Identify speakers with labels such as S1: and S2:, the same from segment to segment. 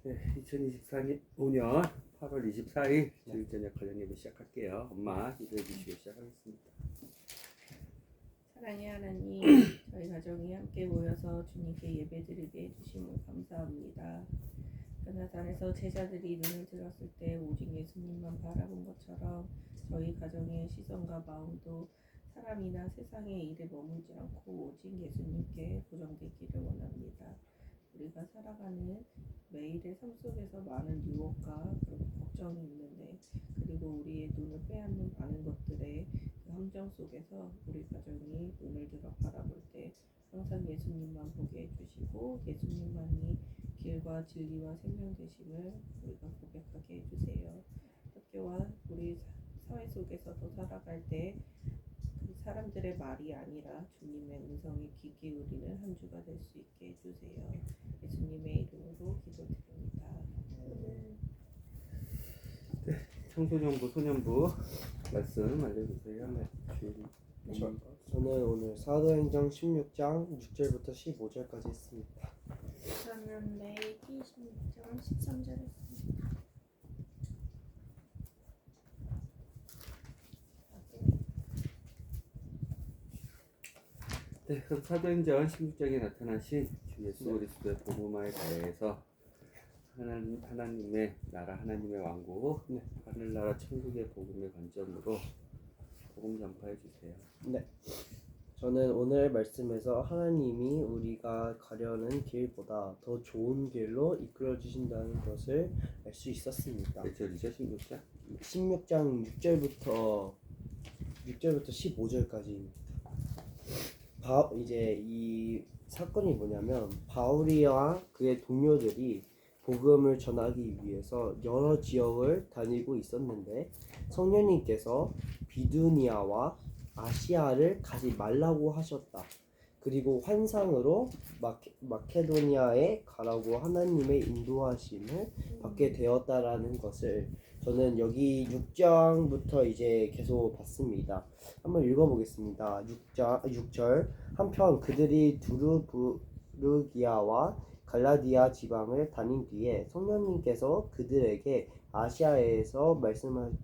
S1: 네, 2024년 8월 24일 주일 저녁 가정 예배 시작할게요. 엄마 기도해 주시고 시작하겠습니다.
S2: 사랑의 하나님, 저희 가정이 함께 모여서 주님께 예배드리게 해주심을 감사합니다. 가나단에서 제자들이 눈을 들었을 때 오직 예수님만 바라본 것처럼 저희 가정의 시선과 마음도 사람이나 세상의 일에 머물지 않고 오직 예수님께 고정되기를 원합니다. 우리가 살아가는 매일의 삶 속에서 많은 유혹과 걱정이 있는데, 그리고 우리의 눈을 빼앗는 많은 것들의 그 함정 속에서 우리 가정이 눈을 들어 바라볼 때 항상 예수님만 보게 해주시고 예수님만이 길과 진리와 생명 되심을 우리가 고백하게 해주세요. 학교와 우리 사회 속에서도 살아갈 때 그 사람들의 말이 아니라 주님의 음성에 귀 기울이는 한 주가 될 수 있게 해주세요. 예수님의 이름으로 기도드립니다.
S1: 청소년부, 소년부 말씀 알려주세요. 네, 주일.
S3: 저는 오늘 사도행전 16장 6절부터 15절까지 했습니다.
S4: 저는 레위기 16장 13절 했습니다.
S1: 네, 그럼 사도행전 16장에 나타나신 주 예수 그리스도의 복음화에 대해서 하나님의 나라, 하나님의 왕국, 하늘나라 천국의 복음의 관점으로 복음 전파해 주세요.
S3: 네. 저는 오늘 말씀에서 하나님이 우리가 가려는 길보다 더 좋은 길로 이끌어 주신다는 것을 알 수 있었습니다.
S1: 몇 절이죠? 16장?
S3: 16장 6절부터 15절까지입니다. 이제 이 사건이 뭐냐면 바울이와 그의 동료들이 복음을 전하기 위해서 여러 지역을 다니고 있었는데 성령님께서 비두니아와 아시아를 가지 말라고 하셨다. 그리고 환상으로 마케도니아에 가라고 하나님의 인도하심을 받게 되었다라는 것을 저는 여기 6장부터 이제 계속 봤습니다. 한번 읽어보겠습니다. 6절 한편 그들이 두루부르기아와 갈라디아 지방을 다닌 뒤에 성령님께서 그들에게 아시아에서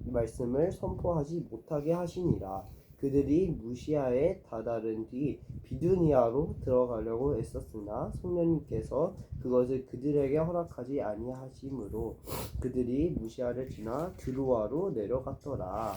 S3: 말씀을 선포하지 못하게 하시니라. 그들이 무시아에 다다른 뒤 비두니아로 들어가려고 애썼으나 성령님께서 그것을 그들에게 허락하지 아니하심으로 그들이 무시아를 지나 드로아로 내려갔더라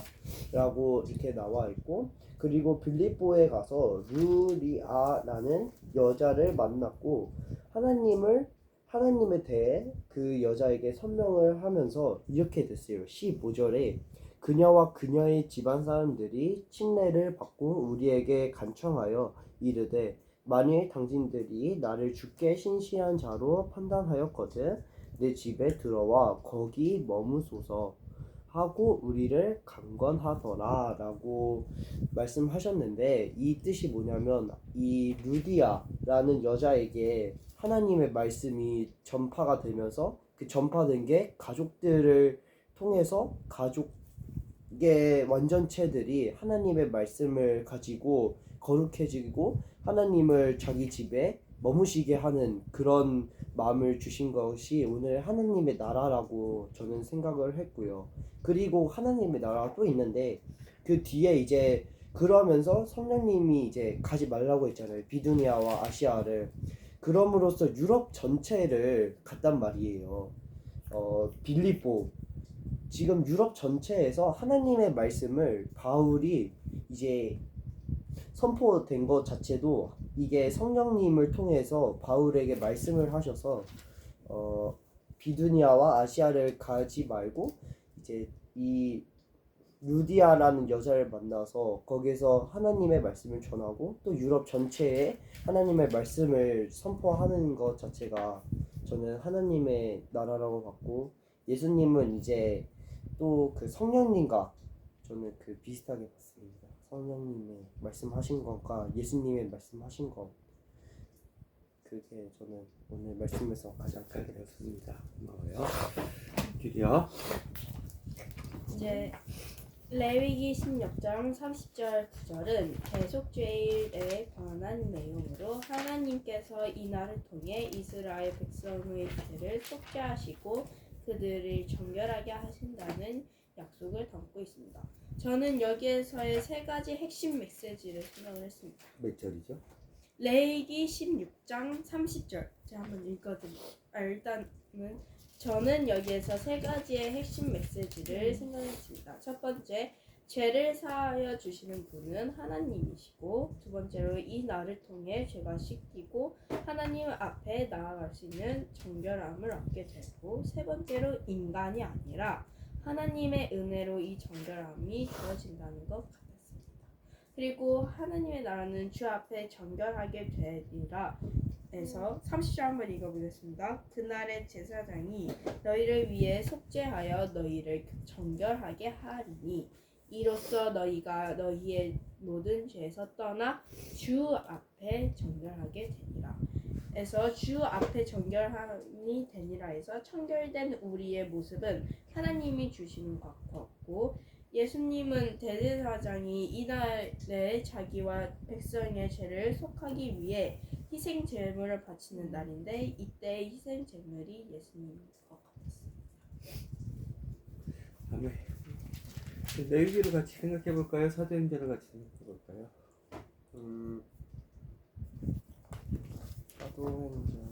S3: 라고 이렇게 나와 있고, 그리고 빌립보에 가서 루리아라는 여자를 만났고 하나님에 대해 그 여자에게 설명을 하면서 이렇게 됐어요. 15절에 그녀와 그녀의 집안 사람들이 침례를 받고 우리에게 간청하여 이르되 만일 당신들이 나를 주께 신실한 자로 판단하였거든 내 집에 들어와 거기 머무소서 하고 우리를 강권하더라 라고 말씀하셨는데, 이 뜻이 뭐냐면 이 루디아라는 여자에게 하나님의 말씀이 전파가 되면서 그 전파된 게 가족들을 통해서 가족의 완전체들이 하나님의 말씀을 가지고 거룩해지고 하나님을 자기 집에 머무시게 하는 그런 마음을 주신 것이 오늘 하나님의 나라라고 저는 생각을 했고요. 그리고 하나님의 나라가 또 있는데 그 뒤에 이제 그러면서 성령님이 이제 가지 말라고 했잖아요. 비두니아와 아시아를. 그럼으로써 유럽 전체를 갔단 말이에요. 빌립보. 지금 유럽 전체에서 하나님의 말씀을 바울이 이제 선포된 것 자체도 이게 성령님을 통해서 바울에게 말씀을 하셔서 비두니아와 아시아를 가지 말고 이제 이 루디아라는 여자를 만나서 거기서 하나님의 말씀을 전하고 또 유럽 전체에 하나님의 말씀을 선포하는 것 자체가 저는 하나님의 나라라고 봤고, 예수님은 이제 또 그 성령님과 저는 그 비슷하게 봤습니다. 성령님의 말씀하신 것과 예수님의 말씀하신 것, 그게 저는 오늘 말씀에서 가장 크게
S1: 되었습니다. 고마워요. 길이요.
S4: 이제
S2: 레위기 16장 30절 9절은 계속 죄일에 관한 내용으로 하나님께서 이날을 통해 이스라엘 백성의 죄를 속죄하시고 그들을 정결하게 하신다는 약속을 담고 있습니다. 저는 여기에서의 세 가지 핵심 메시지를 생각을 했습니다.
S1: 몇 절이죠?
S2: 레위기 16장 30절 제가 한번 읽어드릴게요. 일단은 저는 여기에서 세 가지의 핵심 메시지를 생각했습니다. 첫 번째, 죄를 사하여 주시는 분은 하나님이시고, 두 번째로 이 날을 통해 죄가 씻기고 하나님 앞에 나아갈 수 있는 정결함을 얻게 되고, 세 번째로 인간이 아니라 하나님의 은혜로 이 정결함이 주어진다는 것 같았습니다. 그리고 하나님의 나라는 주 앞에 정결하게 되리라 에서 30절 한번 읽어보겠습니다. 그날의 제사장이 너희를 위해 속죄하여 너희를 정결하게 하리니 이로써 너희가 너희의 모든 죄에서 떠나 주 앞에 정결하게 되니라. 에서 주 앞에 정결함이 되니라 해서 청결된 우리의 모습은 하나님이 주시는 것 같고, 예수님은 대제사장이 이날에 자기와 백성의 죄를 속하기 위해 희생 제물을 바치는 날인데 이때 희생 제물이 예수님인 것 같았습니다.
S1: 아멘. 레위기를 같이 생각해 볼까요? 사도행전을 같이 생각해 볼까요?
S3: 사도행전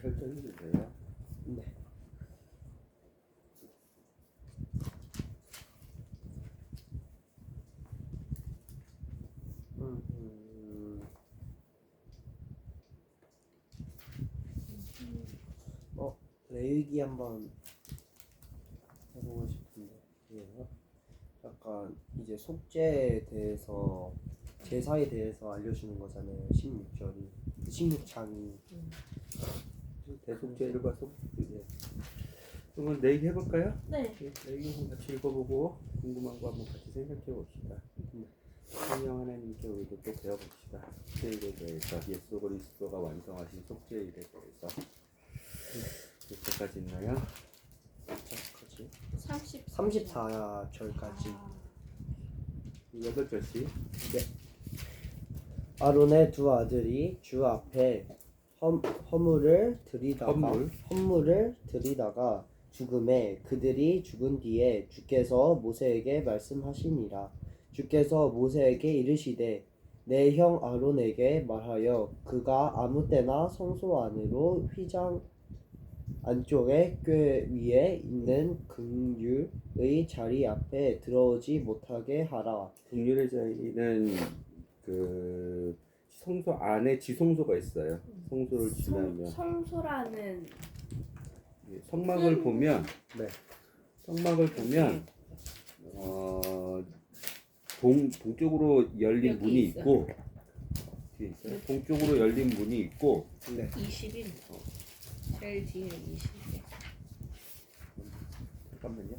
S1: 결정해 주세요.
S3: 네. 레위기 한번 해보고 싶은데, 예. 약간 이제 속죄에 대해서 제사에 대해서 알려주는 거잖아요. 16장이.
S1: 대속죄일과 속죄. 그러면 내기 해볼까요?
S2: 네.
S1: 내기 같이 읽어보고 궁금한 거 한번 같이 생각해 봅시다. 성령 하나님께 우리도 또 배워봅시다. 속죄일에 대해서 예수 그리스도가 완성하신 속죄일에 대해서 몇절까지 있나요?
S3: 몇절까지? 34절까지.
S1: 8절씩.
S3: 네. 아론의 두 아들이 주 앞에 허물을 드리다가 죽음에 그들이 죽은 뒤에 주께서 모세에게 말씀하시니라. 주께서 모세에게 이르시되 내 형 아론에게 말하여 그가 아무 때나 성소 안으로 휘장 안쪽에 꽤 위에 있는 긍휼의 자리 앞에 들어오지 못하게 하라.
S1: 긍휼의 자리는 그 성소 안에 지성소가 있어요. 성소를 지나면
S2: 성소라는
S1: 성막을 보면
S3: 네.
S1: 성막을 보면 동쪽으로 열린
S2: 여기
S1: 문이
S2: 있어요.
S1: 있고 뒤에 있어요. 동쪽으로 열린 문이 있고
S3: 네.
S2: 20일 제일 뒤에 20일
S1: 잠깐만요.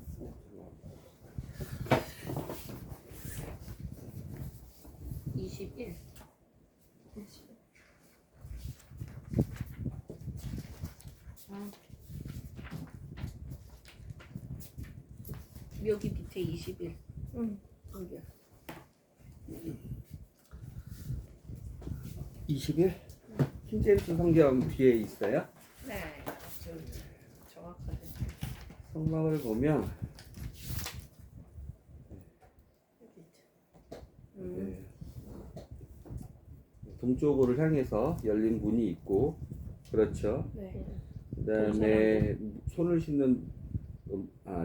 S2: 21 여기 밑에 21 여기야
S1: 20일 킹제임스 성경 뒤에 있어요.
S2: 네 정확하게
S1: 성막을 보면 네. 동쪽으로 향해서 열린 문이 있고 그렇죠.
S2: 네.
S1: 그다음에 손을 씻는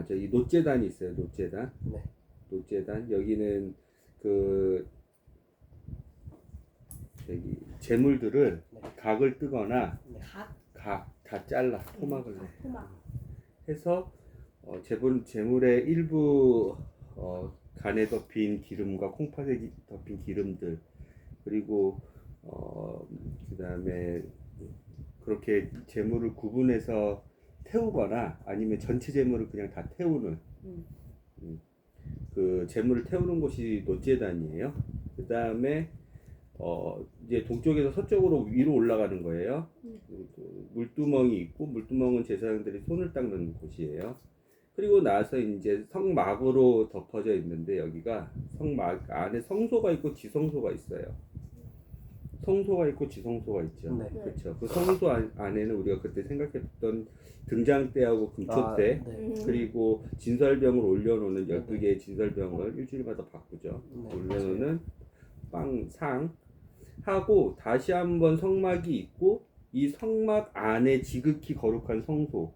S1: 저기 놋제단이 있어요. 놋제단.
S3: 네.
S1: 놋제단 여기는 그 저기 재물들을
S3: 네.
S1: 각을 뜨거나
S2: 각
S1: 다 잘라 토막을
S2: 토막
S1: 해서 재물의 일부 간에 덮인 기름과 콩팥에 덮인 기름들 그리고 그다음에 그렇게 재물을 구분해서 태우거나 아니면 전체 재물을 그냥 다 태우는 그 재물을 태우는 곳이 놋제단이에요. 그다음에 이제 동쪽에서 서쪽으로 위로 올라가는 거예요. 그 물두멍이 있고 물두멍은 제사장들이 손을 닦는 곳이에요. 그리고 나서 이제 성막으로 덮어져 있는데 여기가 성막 안에 성소가 있고 지성소가 있어요. 성소가 있고 지성소가 있죠.
S3: 네.
S1: 그렇죠. 그 성소 안에는 우리가 그때 생각했던 등장대하고 금초대
S3: 네.
S1: 그리고 진설병을 올려놓는 12개의 진설병을 일주일마다 바꾸죠.
S3: 네,
S1: 올려놓는 상 하고 다시 한번 성막이 있고 이 성막 안에 지극히 거룩한 성소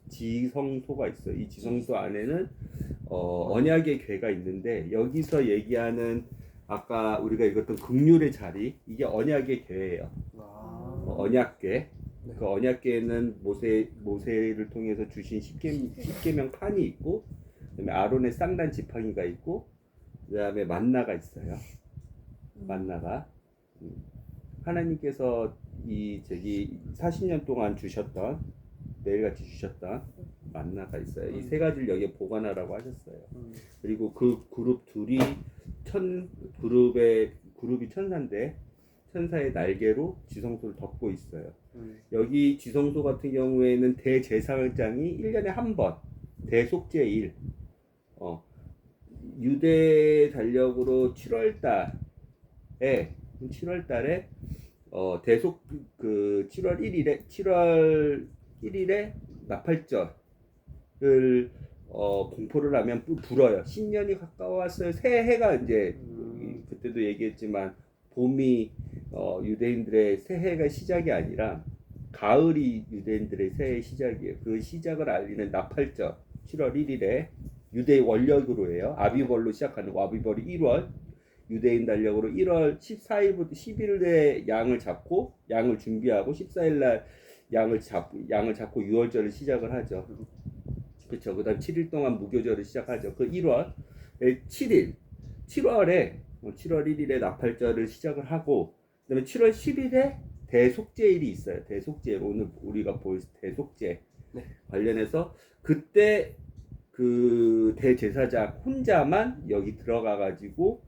S1: 지성소가 있어요. 이 지성소 안에는 언약의 궤가 있는데 여기서 얘기하는 아까 우리가 읽었던 긍휼의 자리 이게 언약의 궤예요. 언약궤.
S3: 네.
S1: 그 언약궤에는 모세를 통해서 주신 십계명 판이 있고 그다음에 아론의 쌍난 지팡이가 있고 그다음에 만나가 있어요. 만나가 하나님께서 이 40년 동안 주셨던 매일같이 주셨던 만나가 있어요. 이 세 가지를 여기에 보관하라고 하셨어요. 그리고 그 그룹 둘이 그룹이 천사인데 천사의 날개로 지성소를 덮고 있어요. 여기 지성소 같은 경우에는 대제사장이 1년에 한 번 대속죄일 유대 달력으로 7월 달에 대속 7월 1일에 나팔절을 공포를 하면 불어요. 신년이 가까웠어요. 새해가 이제 그때도 얘기했지만 봄이 유대인들의 새해가 시작이 아니라 가을이 유대인들의 새해 시작이에요. 그 시작을 알리는 나팔절 7월 1일에 유대 원력으로 해요. 아비벌로 시작하는 아비벌이 1월 유대인 달력으로 1월 14일부터 10일에 양을 준비하고 14일날 양을 잡고 6월절을 시작을 하죠. 그렇죠. 그다음 7일 동안 무교절을 시작하죠. 그 1월 7월에 7월 1일에 나팔절을 시작을 하고 그다음에 7월 10일에 대속죄일이 있어요. 대속죄일 오늘 우리가 볼 대속죄 관련해서 그때 그 대제사장 혼자만 여기 들어가 가지고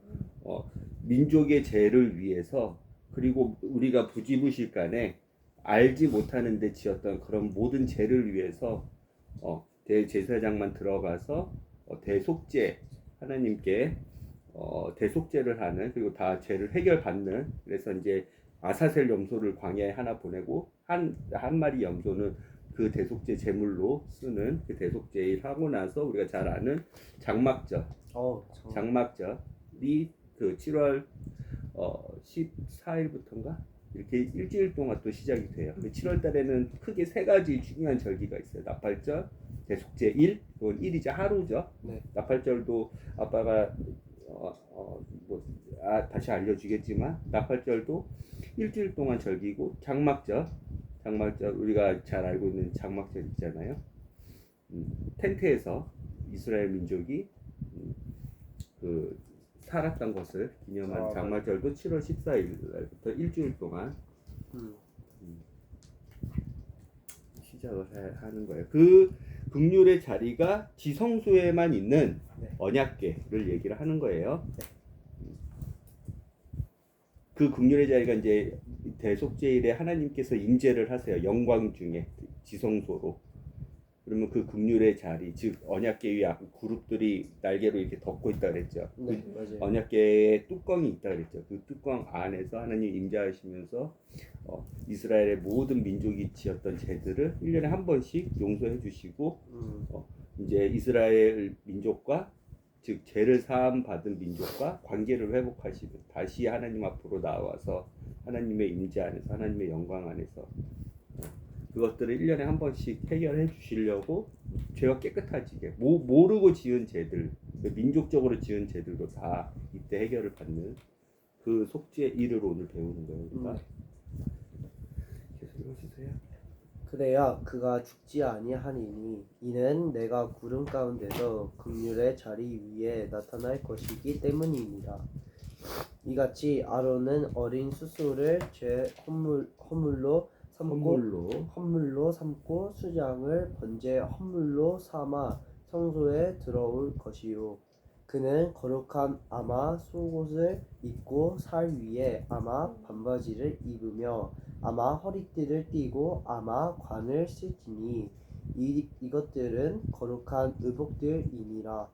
S1: 민족의 죄를 위해서 그리고 우리가 부지부실간에 알지 못하는 데 지었던 그런 모든 죄를 위해서 대제사장만 들어가서 대속죄 하나님께 대속죄를 하는 그리고 다 죄를 해결받는 그래서 이제 아사셀 염소를 광야에 하나 보내고 한 마리 염소는 그 대속죄 제물로 쓰는 그 대속죄일 하고 나서 우리가 잘 아는 장막절이 그 7월 14일부터인가 이렇게 일주일 동안 또 시작이 돼요. 7월 달에는 크게 세 가지 중요한 절기가 있어요. 나팔절, 대속죄일, 그건 일이죠. 하루죠.
S3: 네.
S1: 나팔절도 아빠가 다시 알려주겠지만 나팔절도 일주일 동안 절기고 장막절 우리가 잘 알고 있는 장막절 있잖아요. 텐트에서 이스라엘 민족이 그 살았던 것을 기념한 장막절도 7월 14일부터 일주일 동안 시작을 하는 거예요. 그 긍휼의 자리가 지성소에만 있는 언약궤를 얘기를 하는 거예요. 그 긍휼의 자리가 이제 대속죄일에 하나님께서 임재를 하세요. 영광 중에 지성소로. 그러면 그 긍휼의 자리, 즉 언약궤 위에 그룹들이 날개로 이렇게 덮고 있다 그랬죠.
S3: 네, 맞아요.
S1: 언약궤에 뚜껑이 있다 그랬죠. 그 뚜껑 안에서 하나님 임재하시면서 이스라엘의 모든 민족이 지었던 죄들을 1년에 한 번씩 용서해 주시고 이제 이스라엘 민족과 즉 죄를 사함 받은 민족과 관계를 회복하시고 다시 하나님 앞으로 나와서 하나님의 임재 안에서 하나님의 영광 안에서 그것들을 1년에 한 번씩 해결해 주시려고 죄가 깨끗해지게 모르고 지은 죄들 민족적으로 지은 죄들도 다 이때 해결을 받는 그 속죄 일을 오늘 배우는 거예요. 그러니까 계속 읽어주세요.
S3: 그래야 그가 죽지 아니하니니 이는 내가 구름 가운데서 긍휼의 자리 위에 나타날 것이기 때문이니라. 이같이 아론은 어린 수소를 죄 허물로 삼고 수장을 번제 헌물로 삼아 성소에 들어올 것이요 그는 거룩한 아마 속옷을 입고 살 위에 아마 반바지를 입으며 아마 허리띠를 띠고 아마 관을 쓸지니 이것들은 거룩한 의복들이니라.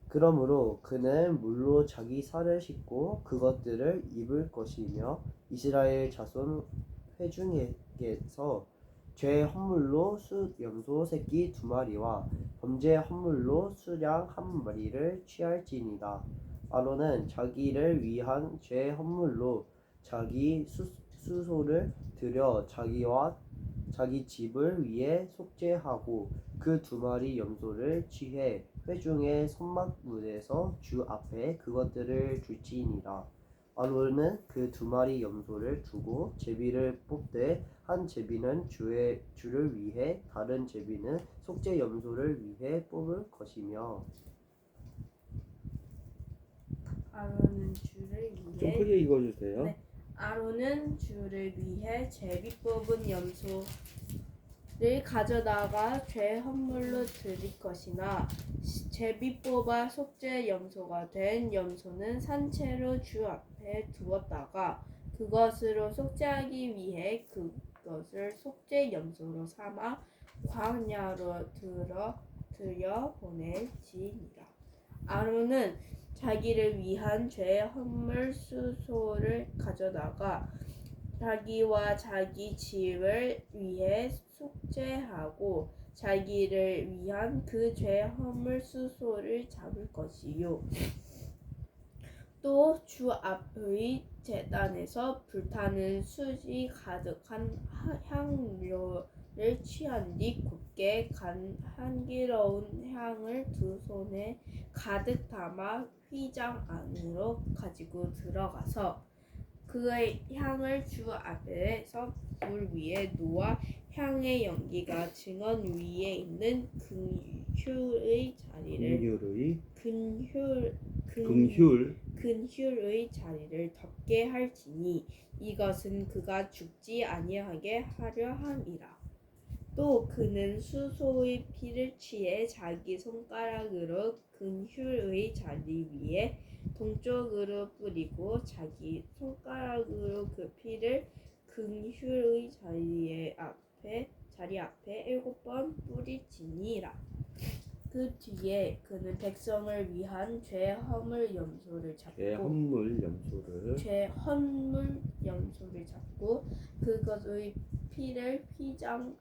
S3: 그러므로 그는 물로 자기 살을 씻고 그것들을 입을 것이며 이스라엘 자손 회중에게서 죄 헌물로 숫 염소 새끼 2마리와 범죄 헌물로 수양 1마리를 취할지니라. 아론은 자기를 위한 죄 헌물로 자기 수소를 드려 자기와 자기 집을 위해 속죄하고 그 2마리 염소를 취해 회중의 선막문에서 주 앞에 그것들을 줄지니라. 아론은 그 2마리 염소를 두고 제비를 뽑되 한 제비는 주를 위해 다른 제비는 속죄 염소를 위해 뽑을 것이며.
S2: 아론은 주를
S1: 좀
S2: 위해
S1: 크게 읽어주세요.
S2: 네. 아론은 주를 위해 제비 뽑은 염소를 가져다가 죄 헌물로 드릴 것이나 제비 뽑아 속죄 염소가 된 염소는 산채로 주 앞에 두었다가 그것으로 속죄하기 위해 그것을 속죄 염소로 삼아 광야로 들여 보낼지니라. 아론은 자기를 위한 죄 헌물 수소를 가져다가 자기와 자기 집을 위해 속죄하고 자기를 위한 그 죄 헌물 수소를 잡을 것이요. 또 주 앞의 제단에서 불타는 숯이 가득한 향료를 취한 뒤 곱게 간 향기로운 향을 2손에 가득 담아 휘장 안으로 가지고 들어가서 그의 향을 주 앞에서 불 위에 놓아 향의 연기가 증언 위에 있는 근휴의 자리를 근휴의 자리를 덮게 할지니 이것은 그가 죽지 아니하게 하려 함이라. 또 그는 수소의 피를 취해 자기 손가락으로 근휴의 자리 위에 동쪽으로 뿌리고 자기 손가락으로 그 피를 근휴의 자리 앞에 7번 뿌리지니라. 그 뒤에 그는 백성을 위한 죄 헌물 염소를 잡고 그것의 피를 휘장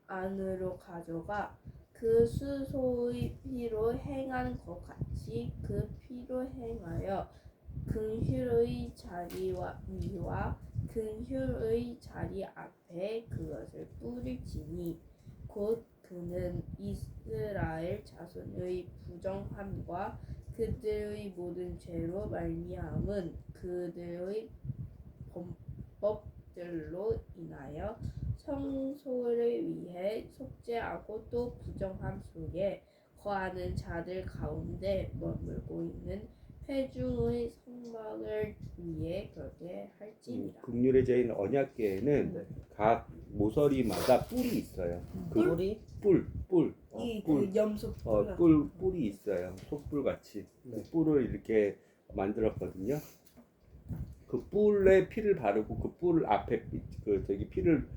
S2: 안으로 가져가 그 수소의 피로 행한 것 같이 그 피로 행하여 근휴의 자리 위와 근휴의 자리 앞에 그것을 뿌릴지니 곧 그는 이스라엘 자손의 부정함과 그들의 모든 죄로 말미암은 그들의 범법들로 인하여 성소를 위해 속죄하고 또 부정함 속에 거하는 자들 가운데 머물고 있는 회중의 성막을 위해 그렇게 할지니라.
S1: 긍휼의 자인 언약궤에는
S3: 네.
S1: 각 모서리마다 뿔이 있어요.
S3: 뿔이?
S1: 뿔.
S2: 그 염소
S1: 뿔이 있어요. 소뿔 같이.
S3: 네.
S1: 그 뿔을 이렇게 만들었거든요. 그 뿔에 피를 바르고 그 뿔 앞에 피를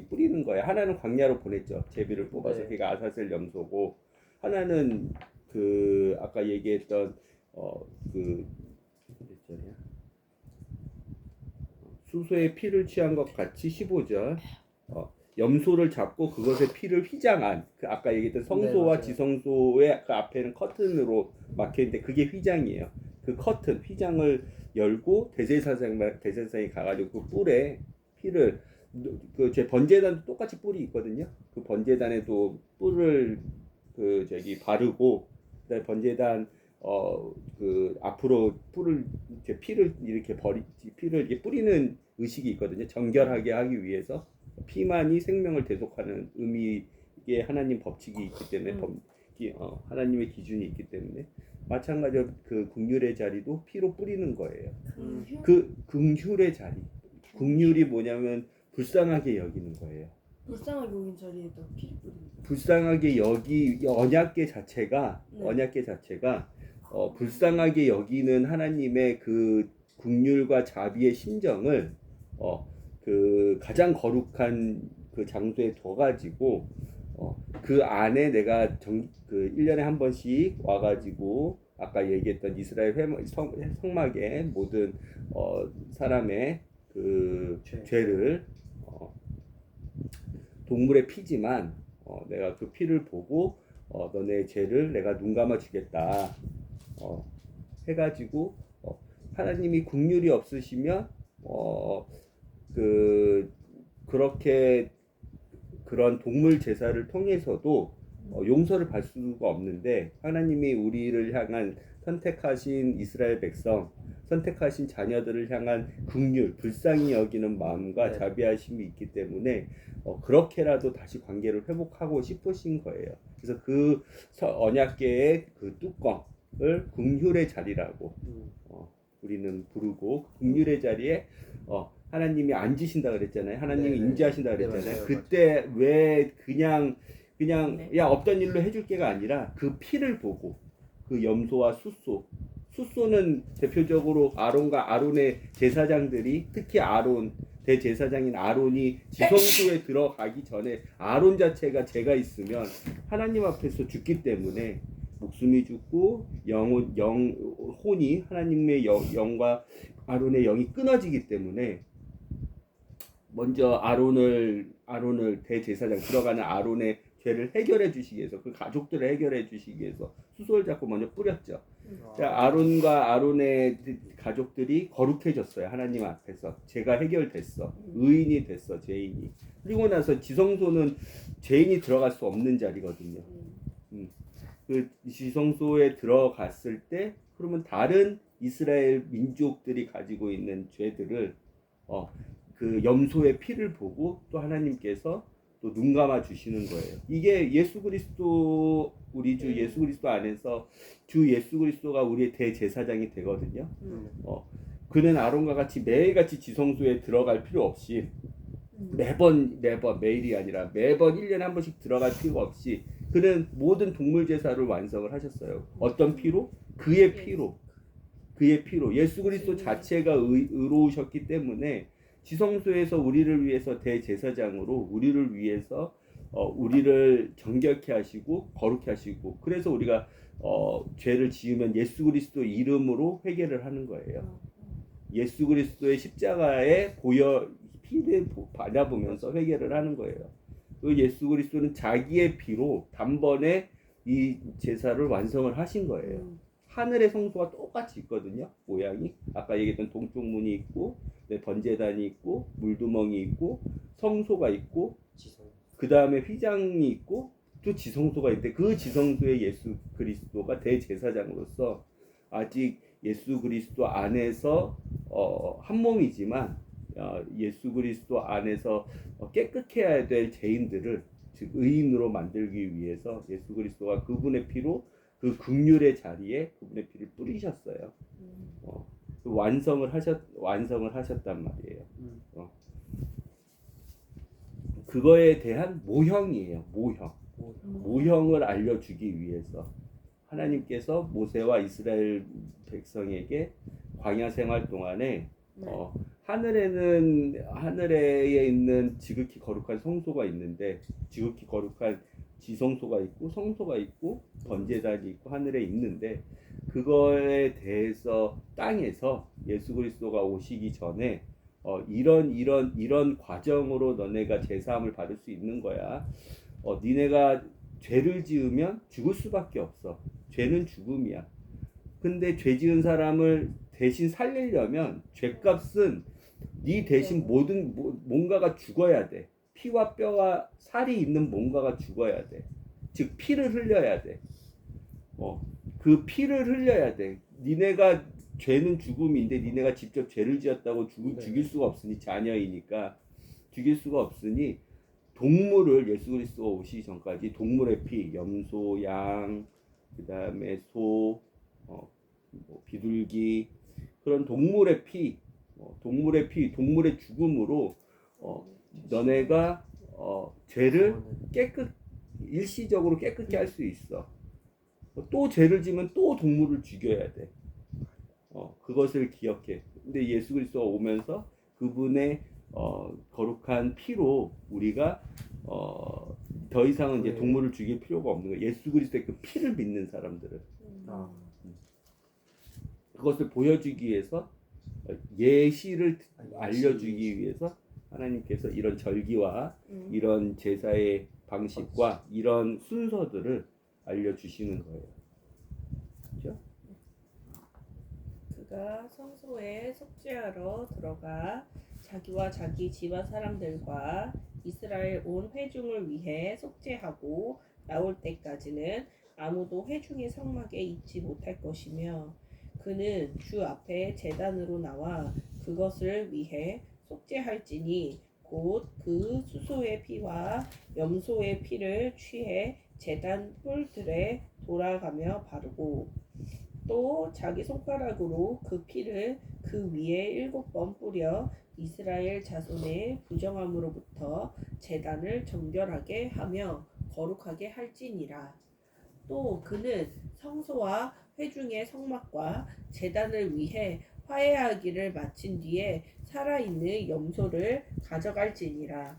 S1: 뿌리는 거예요. 하나는 광야로 보냈죠. 제비를 뽑아서.
S3: 네.
S1: 그게 아사셀 염소고, 하나는 아까 얘기했던 몇 절이야? 수소의 피를 취한 것 같이 15절. 염소를 잡고 그것의 피를 휘장한, 아까 얘기했던 성소와
S3: 네,
S1: 지성소의 그 앞에는 커튼으로 막혀있는데 그게 휘장이에요. 그 커튼 휘장을 열고 대제사장이 가가지고 그 뿔에 피를, 제 번제단도 똑같이 뿔이 있거든요. 그 번제단에도 뿔을 바르고, 그다음에 번제단 앞으로 피를 이렇게 뿌리는 의식이 있거든요. 정결하게 하기 위해서. 피만이 생명을 대속하는 의미의 하나님 법칙이 있기 때문에 하나님의 기준이 있기 때문에 마찬가지로 그 긍휼의 자리도 피로 뿌리는 거예요. 그 긍휼의 자리, 긍휼이 뭐냐면 불쌍하게 여기는 거예요.
S2: 불쌍하게 여긴 자리에다 피를 뿌리는
S1: 불쌍하게 언약궤 자체가
S2: 네.
S1: 언약궤 자체가 불쌍하게 여기는 하나님의 그 긍휼과 자비의 심정을 그 가장 거룩한 그 장소에 둬가지고 그 안에 내가 그 1년에 한 번씩 와가지고 아까 얘기했던 이스라엘 성막의 모든 사람의 그 죄를 동물의 피지만 내가 그 피를 보고 너네 죄를 내가 눈 감아 주겠다 해가지고 하나님이 긍휼이 없으시면 그렇게 그런 동물 제사를 통해서도 용서를 받을 수가 없는데 하나님이 우리를 향한 선택하신 이스라엘 백성, 선택하신 자녀들을 향한 긍휼, 불쌍히 여기는 마음과
S3: 네.
S1: 자비하심이 있기 때문에 그렇게라도 다시 관계를 회복하고 싶으신 거예요. 그래서 그 언약궤의 그 뚜껑을 긍휼의 자리라고 우리는 부르고 긍휼의 자리에 하나님이 앉으신다 그랬잖아요. 하나님이
S3: 네네.
S1: 임재하신다
S3: 네,
S1: 그랬잖아요.
S3: 맞아요.
S1: 그때 왜 그냥
S2: 네.
S1: 야 없던 일로 해줄 게가 아니라 그 피를 보고 그 염소와 숫소는 대표적으로 아론과 아론의 제사장들이 특히 아론 대제사장인 아론이 지성소에 들어가기 전에 아론 자체가 죄가 있으면 하나님 앞에서 죽기 때문에 목숨이 죽고 혼이 하나님의 영과 아론의 영이 끊어지기 때문에 먼저 아론을 대제사장 들어가는 아론의 죄를 해결해 주시기 위해서 그 가족들을 해결해 주시기 위해서 수소를 잡고 먼저 뿌렸죠. 자, 아론과 아론의 가족들이 거룩해졌어요. 하나님 앞에서 죄가 해결됐어. 의인이 됐어. 죄인이. 그리고 나서 지성소는 죄인이 들어갈 수 없는 자리거든요. 그 지성소에 들어갔을 때 그러면 다른 이스라엘 민족들이 가지고 있는 죄들을 그 염소의 피를 보고 또 하나님께서 또 눈 감아 주시는 거예요. 이게 예수 그리스도 우리 주 예수 그리스도 안에서 주 예수 그리스도가 우리의 대제사장이 되거든요. 그는 아론과 같이 매일같이 지성소에 들어갈 필요 없이 매번 매일이 아니라 매번 1년에 한 번씩 들어갈 필요 없이 그는 모든 동물 제사를 완성을 하셨어요. 어떤 피로? 그의 피로. 예수 그리스도 자체가 의로우셨기 때문에 지성소에서 우리를 위해서 대제사장으로 우리를 위해서 우리를 정결케 하시고 거룩케 하시고 그래서 우리가 죄를 지으면 예수 그리스도 이름으로 회개를 하는 거예요. 예수 그리스도의 십자가에 피를 받아보면서 회개를 하는 거예요. 그 예수 그리스도는 자기의 피로 단번에 이 제사를 완성을 하신 거예요. 하늘의 성소가 똑같이 있거든요. 모양이 아까 얘기했던 동쪽 문이 있고 번제단이 있고 물두멍이 있고 성소가 있고 그 다음에 휘장이 있고 또 지성소가 있는데 그 지성소에 예수 그리스도가 대제사장으로서 아직 예수 그리스도 안에서 한 몸이지만 예수 그리스도 안에서 깨끗해야 될 죄인들을 즉 의인으로 만들기 위해서 예수 그리스도가 그분의 피로 그 긍휼의 자리에 그분의 피를 뿌리셨어요. 완성을 하셨단 말이에요. 그거에 대한 모형이에요. 모형을 알려주기 위해서 하나님께서 모세와 이스라엘 백성에게 광야 생활 동안에 하늘에 있는 지극히 거룩한 성소가 있는데 지극히 거룩한 지성소가 있고 성소가 있고 번제단이 있고 하늘에 있는데 그거에 대해서 땅에서 예수 그리스도가 오시기 전에 이런 과정으로 너네가 제사함을 받을 수 있는 거야. 니네가 죄를 지으면 죽을 수밖에 없어. 죄는 죽음이야. 근데 죄 지은 사람을 대신 살리려면 죄값은 네 대신 뭔가가 죽어야 돼. 피와 뼈와 살이 있는 뭔가가 죽어야 돼. 즉 피를 흘려야 돼. 그 피를 흘려야 돼. 니네가 죄는 죽음인데 니네가 직접 죄를 지었다고 죽일 수가 없으니 자녀이니까 죽일 수가 없으니 동물을 예수 그리스도가 오시기 전까지 동물의 피, 염소, 양, 그 다음에 소, 비둘기 그런 동물의 피, 동물의 죽음으로 너네가 죄를 일시적으로 깨끗게 할 수 있어. 또 죄를 지면 또 동물을 죽여야 돼. 그것을 기억해. 근데 예수 그리스도가 오면서 그분의 거룩한 피로 우리가 더 이상은 이제
S3: 네.
S1: 동물을 죽일 필요가 없는 거예요. 예수 그리스도의 그 피를 믿는 사람들은
S3: 아,
S1: 그것을 보여주기 위해서 예시를 알려주기 위해서 하나님께서 이런 절기와 이런 제사의 방식과 이런 순서들을 알려주시는 거예요. 그렇죠?
S2: 그가 성소에 속죄하러 들어가 자기와 자기 집안 사람들과 이스라엘 온 회중을 위해 속죄하고 나올 때까지는 아무도 회중의 성막에 있지 못할 것이며 그는 주 앞에 제단으로 나와 그것을 위해 속죄할지니 곧 그 수소의 피와 염소의 피를 취해 제단 뿔들에 돌아가며 바르고 또 자기 손가락으로 그 피를 그 위에 7번 뿌려 이스라엘 자손의 부정함으로부터 제단을 정결하게 하며 거룩하게 할지니라. 또 그는 성소와 회중의 성막과 제단을 위해 화해하기를 마친 뒤에 살아있는 염소를 가져갈지니라.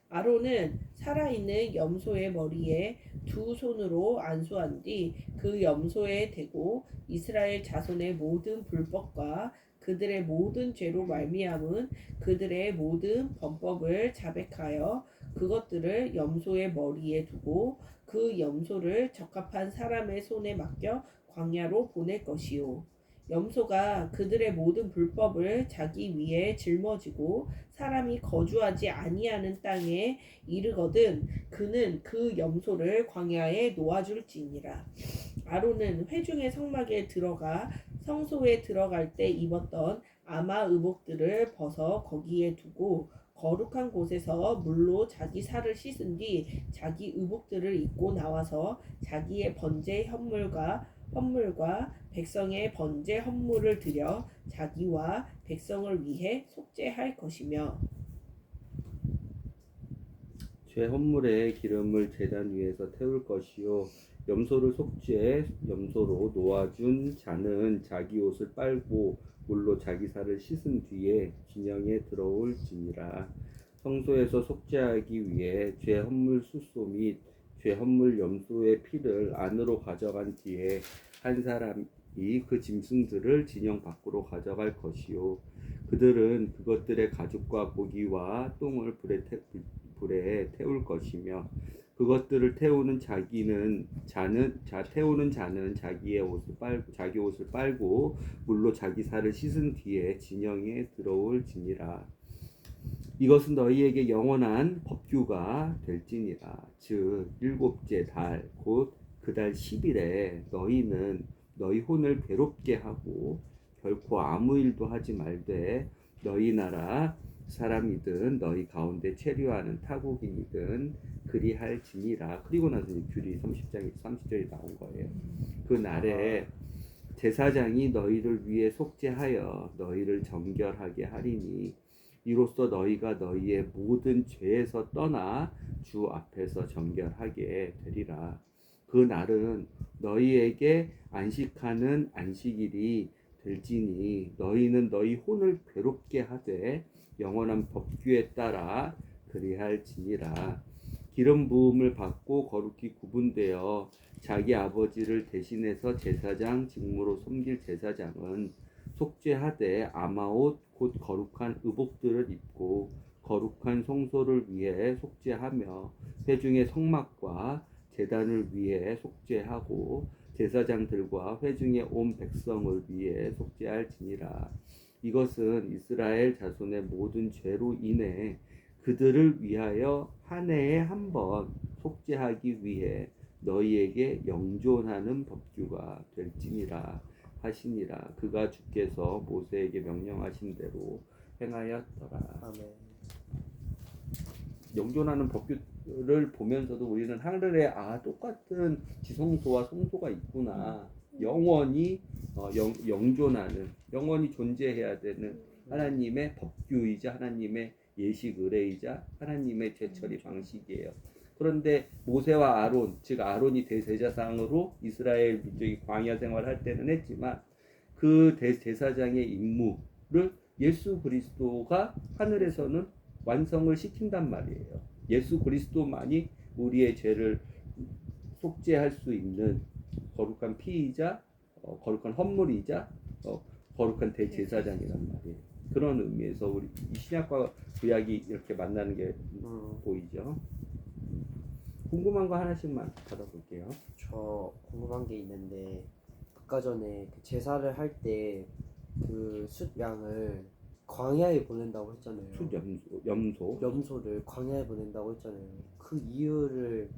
S2: 아론은 살아있는 염소의 머리에 두 손으로 안수한 뒤 그 염소에 대고 이스라엘 자손의 모든 불법과 그들의 모든 죄로 말미암은 그들의 모든 범법을 자백하여 그것들을 염소의 머리에 두고 그 염소를 적합한 사람의 손에 맡겨 광야로 보낼 것이요 염소가 그들의 모든 불법을 자기 위에 짊어지고 사람이 거주하지 아니하는 땅에 이르거든 그는 그 염소를 광야에 놓아줄지니라. 아론은 회중의 성막에 들어가 성소에 들어갈 때 입었던 아마 의복들을 벗어 거기에 두고 거룩한 곳에서 물로 자기 살을 씻은 뒤 자기 의복들을 입고 나와서 자기의 번제 헌물과 백성의 번제 헌물을 드려 자기와 백성을 위해 속죄할 것이며
S1: 죄 헌물의 기름을 제단 위에서 태울 것이요 염소를 속죄 염소로 놓아준 자는 자기 옷을 빨고 물로 자기 살을 씻은 뒤에 진영에 들어올지니라. 성소에서 속죄하기 위해 죄 헌물 수소 및 죄 헌물 염소의 피를 안으로 가져간 뒤에 한 사람이 그 짐승들을 진영 밖으로 가져갈 것이요 그들은 그것들의 가죽과 고기와 똥을 불에 태울 것이며 그것들을 태우는 자는 자기 옷을 빨고 물로 자기 살을 씻은 뒤에 진영에 들어올지니라. 이것은 너희에게 영원한 법규가 될지니라. 즉 일곱째 달 곧 그 달 10일에 너희는 너희 혼을 괴롭게 하고 결코 아무 일도 하지 말되 너희 나라 사람이든 너희 가운데 체류하는 타국인이든 그리할지니라. 그리고 나서 규리 30절이 나온 거예요. 그 날에 제사장이 너희를 위해 속죄하여 너희를 정결하게 하리니 이로써 너희가 너희의 모든 죄에서 떠나 주 앞에서 정결하게 되리라. 그 날은 너희에게 안식하는 안식일이 될지니 너희는 너희 혼을 괴롭게 하되 영원한 법규에 따라 그리할지니라. 기름 부음을 받고 거룩히 구분되어 자기 아버지를 대신해서 제사장 직무로 섬길 제사장은 속죄하되 아마옷 곧 거룩한 의복들을 입고 거룩한 성소를 위해 속죄하며 회중의 성막과 제단을 위해 속죄하고 제사장들과 회중의 온 백성을 위해 속죄할지니라. 이것은 이스라엘 자손의 모든 죄로 인해 그들을 위하여 한 해에 한 번 속죄하기 위해 너희에게 영존하는 법규가 될지니라 하시니라. 그가 주께서 모세에게 명령하신 대로 행하였더라.
S3: 아멘.
S1: 영존하는 법규를 보면서도 우리는 하늘에 똑같은 지성소와 성소가 있구나. 영원히 영존하는, 영원히 존재해야 되는 하나님의 법규이자 하나님의 예식 의례이자 하나님의 죄처리 방식이에요. 그런데 모세와 아론, 즉 아론이 대제사장으로 이스라엘 민족이 광야 생활할 때는 했지만 그 대제사장의 임무를 예수 그리스도가 하늘에서는 완성을 시킨단 말이에요. 예수 그리스도만이 우리의 죄를 속죄할 수 있는 거룩한 피이자 거룩한 헌물이자 거룩한 대제사장이란 말이에요. 그런 의미에서 우리 이 신약과 구약이 이렇게 만나는 게 보이죠. 궁금한 거 하나씩만 받아볼게요.
S3: 저 궁금한 게 있는데 아까 전에 그 제사를 할 때 그 숫양을 광야에 보낸다고 했잖아요.
S1: 숫 염소.
S3: 염소를 광야에 보낸다고 했잖아요. 그 이유를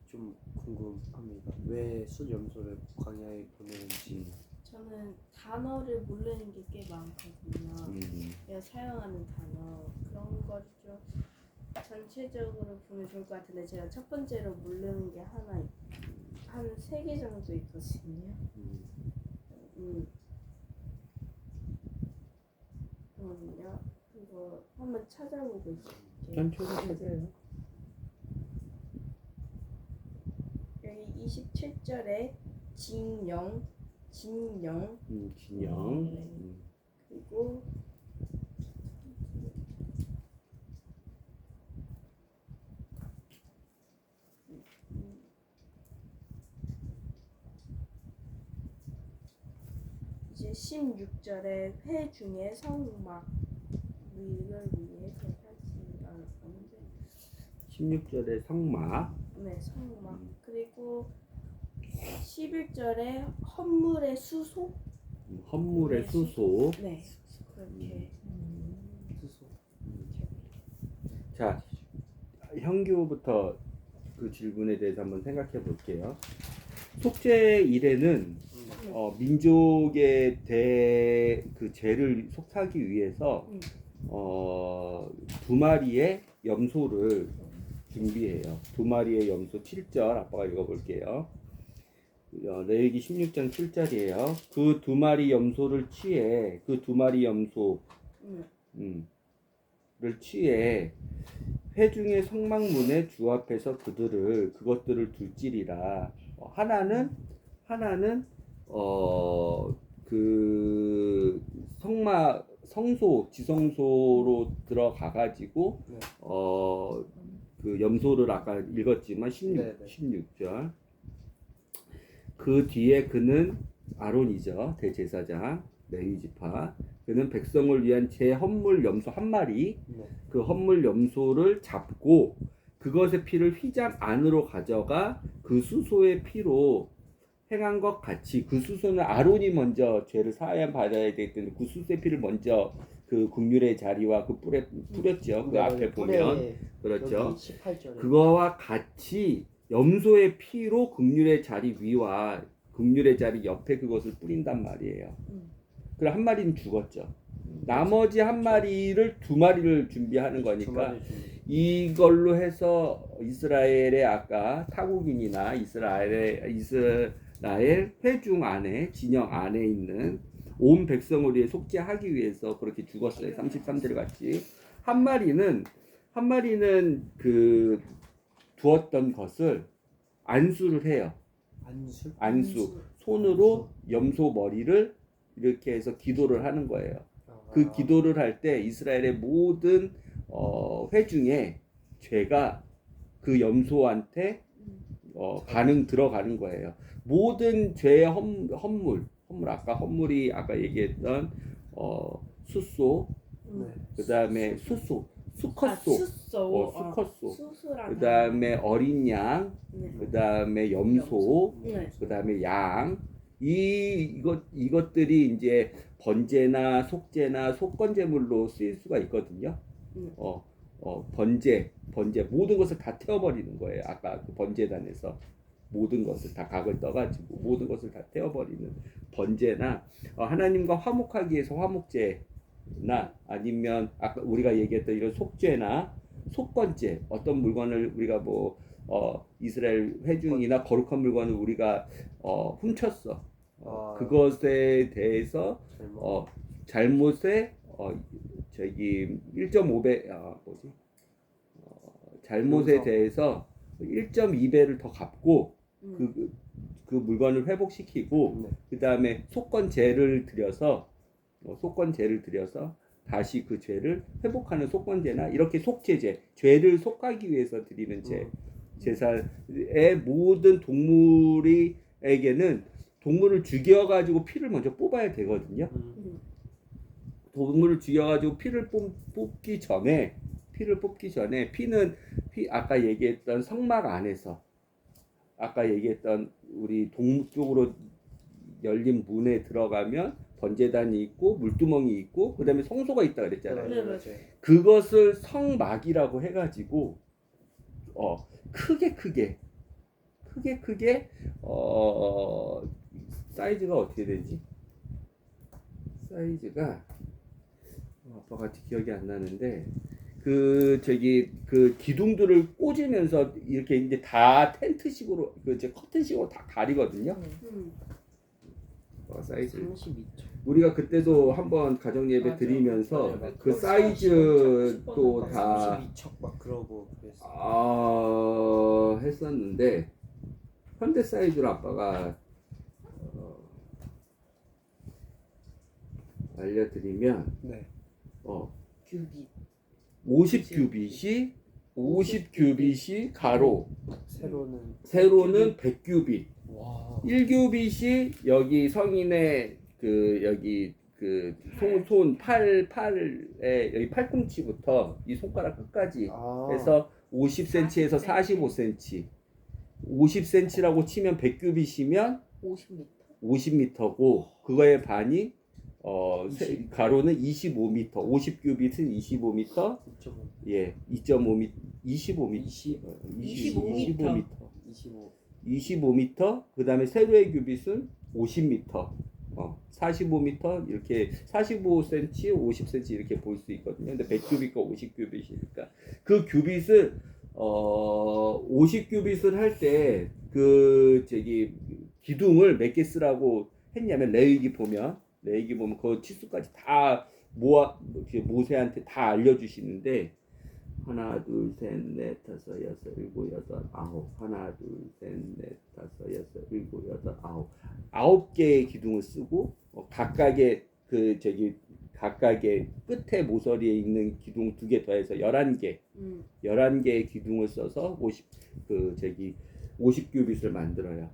S3: 좀 궁금합니다. 왜 숫 염소를 광야에 보내는지.
S4: 저는 단어를 모르는 게 꽤 많거든요. 내가 사용하는 단어 그런 걸 좀 전체적으로 보면 좋을 것 같은데 제가 첫 번째로 모르는 게 한 3개 정도 있거든요. 그거는요. 이거 한번 찾아보고 있을게요.
S1: 전체를 찾아요.
S4: 여기 27절에 진영
S1: 진영.
S4: 네. 그리고 이제 16절에 회 중에 성막 위를 위해서 하신다 하는데
S1: 16절에 성막.
S4: 네 성막 그리고 11절에 헌물의 수소
S1: 헌물의 수소.
S4: 네 그렇게
S3: 수소.
S1: 자, 형규부터 그 질문에 대해서 한번 생각해 볼게요. 속죄 일에는 민족의 그 죄를 속하기 위해서 2마리의 염소를 준비해요. 2마리의 염소 7절 아빠가 읽어볼게요. 레위기 16장 7절이에요. 그 2마리 염소를 취해 그 2마리 염소를 취해 회중의 성막문에 주 앞에서 그것들을 둘지리라. 하나는 그 지성소로 들어가 가지고
S3: 네.
S1: 그 염소를 아까 읽었지만 16절. 그 뒤에 그는 아론이죠. 대제사장 레위 지파. 그는 백성을 위한 제 헌물 염소 한 마리,
S3: 네.
S1: 그 헌물 염소를 잡고 그것의 피를 휘장 안으로 가져가 그 수소의 피로 행한 것 같이, 그 수소는 아론이 먼저 죄를 사함 받아야 되기 때문에 그 수소의 피를 먼저 그 국률의 자리와 그 뿔에 뿌렸죠. 그 앞에 보면 그렇죠.
S3: 18절에
S1: 그거와 같이 염소의 피로 국률의 자리 위와 국률의 자리 옆에 그것을 뿌린단 말이에요. 그럼 한 마리는 죽었죠. 나머지 한 마리를 2마리를 준비하는 거니까 이걸로 해서 이스라엘의 아까 타국인이나 이스라엘 회중 안에 진영 안에 있는 온 백성을 위해 속죄하기 위해서 그렇게 죽었어요. 33절 같이. 한 마리는 그 두었던 것을 안수를 해요. 안수. 손으로 염소 머리를 이렇게 해서 기도를 하는 거예요. 그 기도를 할 때 이스라엘의 모든 회중의 죄가 그 염소한테 반응 들어가는 거예요. 모든 죄의 헌물 아까 얘기했던 수소,
S3: 네.
S1: 그다음에 수컷소, 그다음에 어린 양, 그다음에 염소, 그다음에 양. 이것들이 이제 번제나 속제나 속건제물로 쓰일 수가 있거든요. 번제 모든 것을 다 태워버리는 거예요. 아까 그 번제단에서 모든 것을 다 각을 떠가지고 모든 것을 다 태워버리는 번제나 하나님과 화목하기 위해서 화목제나 아니면 아까 우리가 얘기했던 이런 속죄나 속건제, 어떤 물건을 우리가 이스라엘 회중이나 거룩한 물건을 우리가 훔쳤어. 그것에 대해서 잘못에 저기 1.5배 잘못에 대해서 1.2배를 더 갚고
S4: 음.
S1: 그 물건을 회복시키고
S3: 네.
S1: 그 다음에 속건제를 들여서 다시 그 죄를 회복하는 속건제나 이렇게 속죄제, 죄를 속하기 위해서 드리는 제사의 모든 동물에게는 동물을 죽여가지고 피를 먼저 뽑아야 되거든요. 동물을 죽여가지고 피를 뽑기 전에 피는 아까 얘기했던 성막 안에서 아까 얘기했던 우리 동쪽으로 열린 문에 들어가면 번제단이 있고 물두멍이 있고 그 다음에 성소가 있다 그랬잖아요.
S4: 네, 맞아요.
S1: 그것을 성막이라고 해가지고 크게 사이즈가 어떻게 되지? 사이즈가 아빠가 기억이 안 나는데 그 기둥들을 꽂으면서 이렇게 이제 다 텐트식으로 이제 커튼식으로 다 가리거든요. 사이즈
S3: 32초.
S1: 우리가 그때도 한번 가정 예배
S2: 맞아.
S1: 드리면서
S3: 맞아요.
S1: 그 사이즈도 다
S3: 32척 막 그러고 그랬어.
S1: 했었는데 현대 사이즈로 아빠가 알려드리면
S3: 네.
S2: 큐빅
S1: 50 큐빗이 가로,
S3: 세로는
S1: 100 큐빗.
S3: 와.
S1: 1큐빗이 여기 성인의 여기 손 팔에 여기 팔꿈치부터 이 손가락 끝까지 해서 50cm에서 45cm. 50cm라고 치면 100큐빗이면
S2: 50m
S1: 50m고 그거의 반이 가로는 25m, 50큐빗은 25m, 2.5m, 25m. 25m. 그다음에 세로의 큐빗은 50m. 45m 이렇게 45cm, 50cm 이렇게 볼 수 있거든요. 근데 100큐빗과 50큐빗이니까 그 큐빗을 50큐빗을 할 때 기둥을 몇 개 쓰라고 했냐면 레위기 보면 그 치수까지 다 모세한테 다 알려주시는데 하나 둘셋넷 다섯 여섯 일곱 여덟 아홉 하나 둘셋넷 다섯 여섯 일곱 여덟 아홉 개의 기둥을 쓰고 각각의 각각의 끝에 모서리에 있는 기둥 2개 더해서 11개의 기둥을 써서 50큐빗을 만들어요.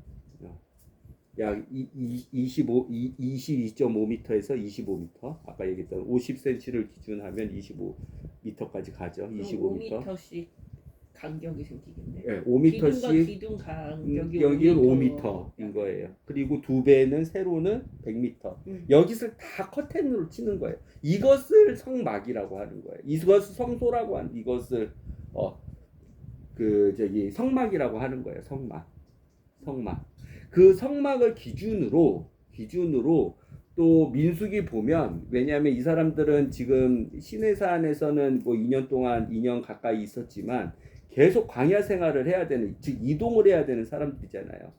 S1: 약 22.5m에서 25m. 아까 얘기했던 50cm를 기준하면 25m까지 가죠. 25m.
S2: 5m씩 간격이 생기겠네.
S1: 네, 5m씩
S2: 기둥 간격이
S1: 여기는
S2: 5m.
S1: 5m인 거예요. 그리고 2배는 세로는 100m. 여기를 다 커튼으로 치는 거예요. 이것을 성막이라고 하는 거예요. 이것을 성소라고 하는 이것을 성막이라고 하는 거예요. 성막. 그 성막을 기준으로 또 민수기 보면 왜냐하면 이 사람들은 지금 시내산에서는 2년 가까이 있었지만 계속 광야 생활을 해야 되는 즉 이동을 해야 되는 사람들이잖아요.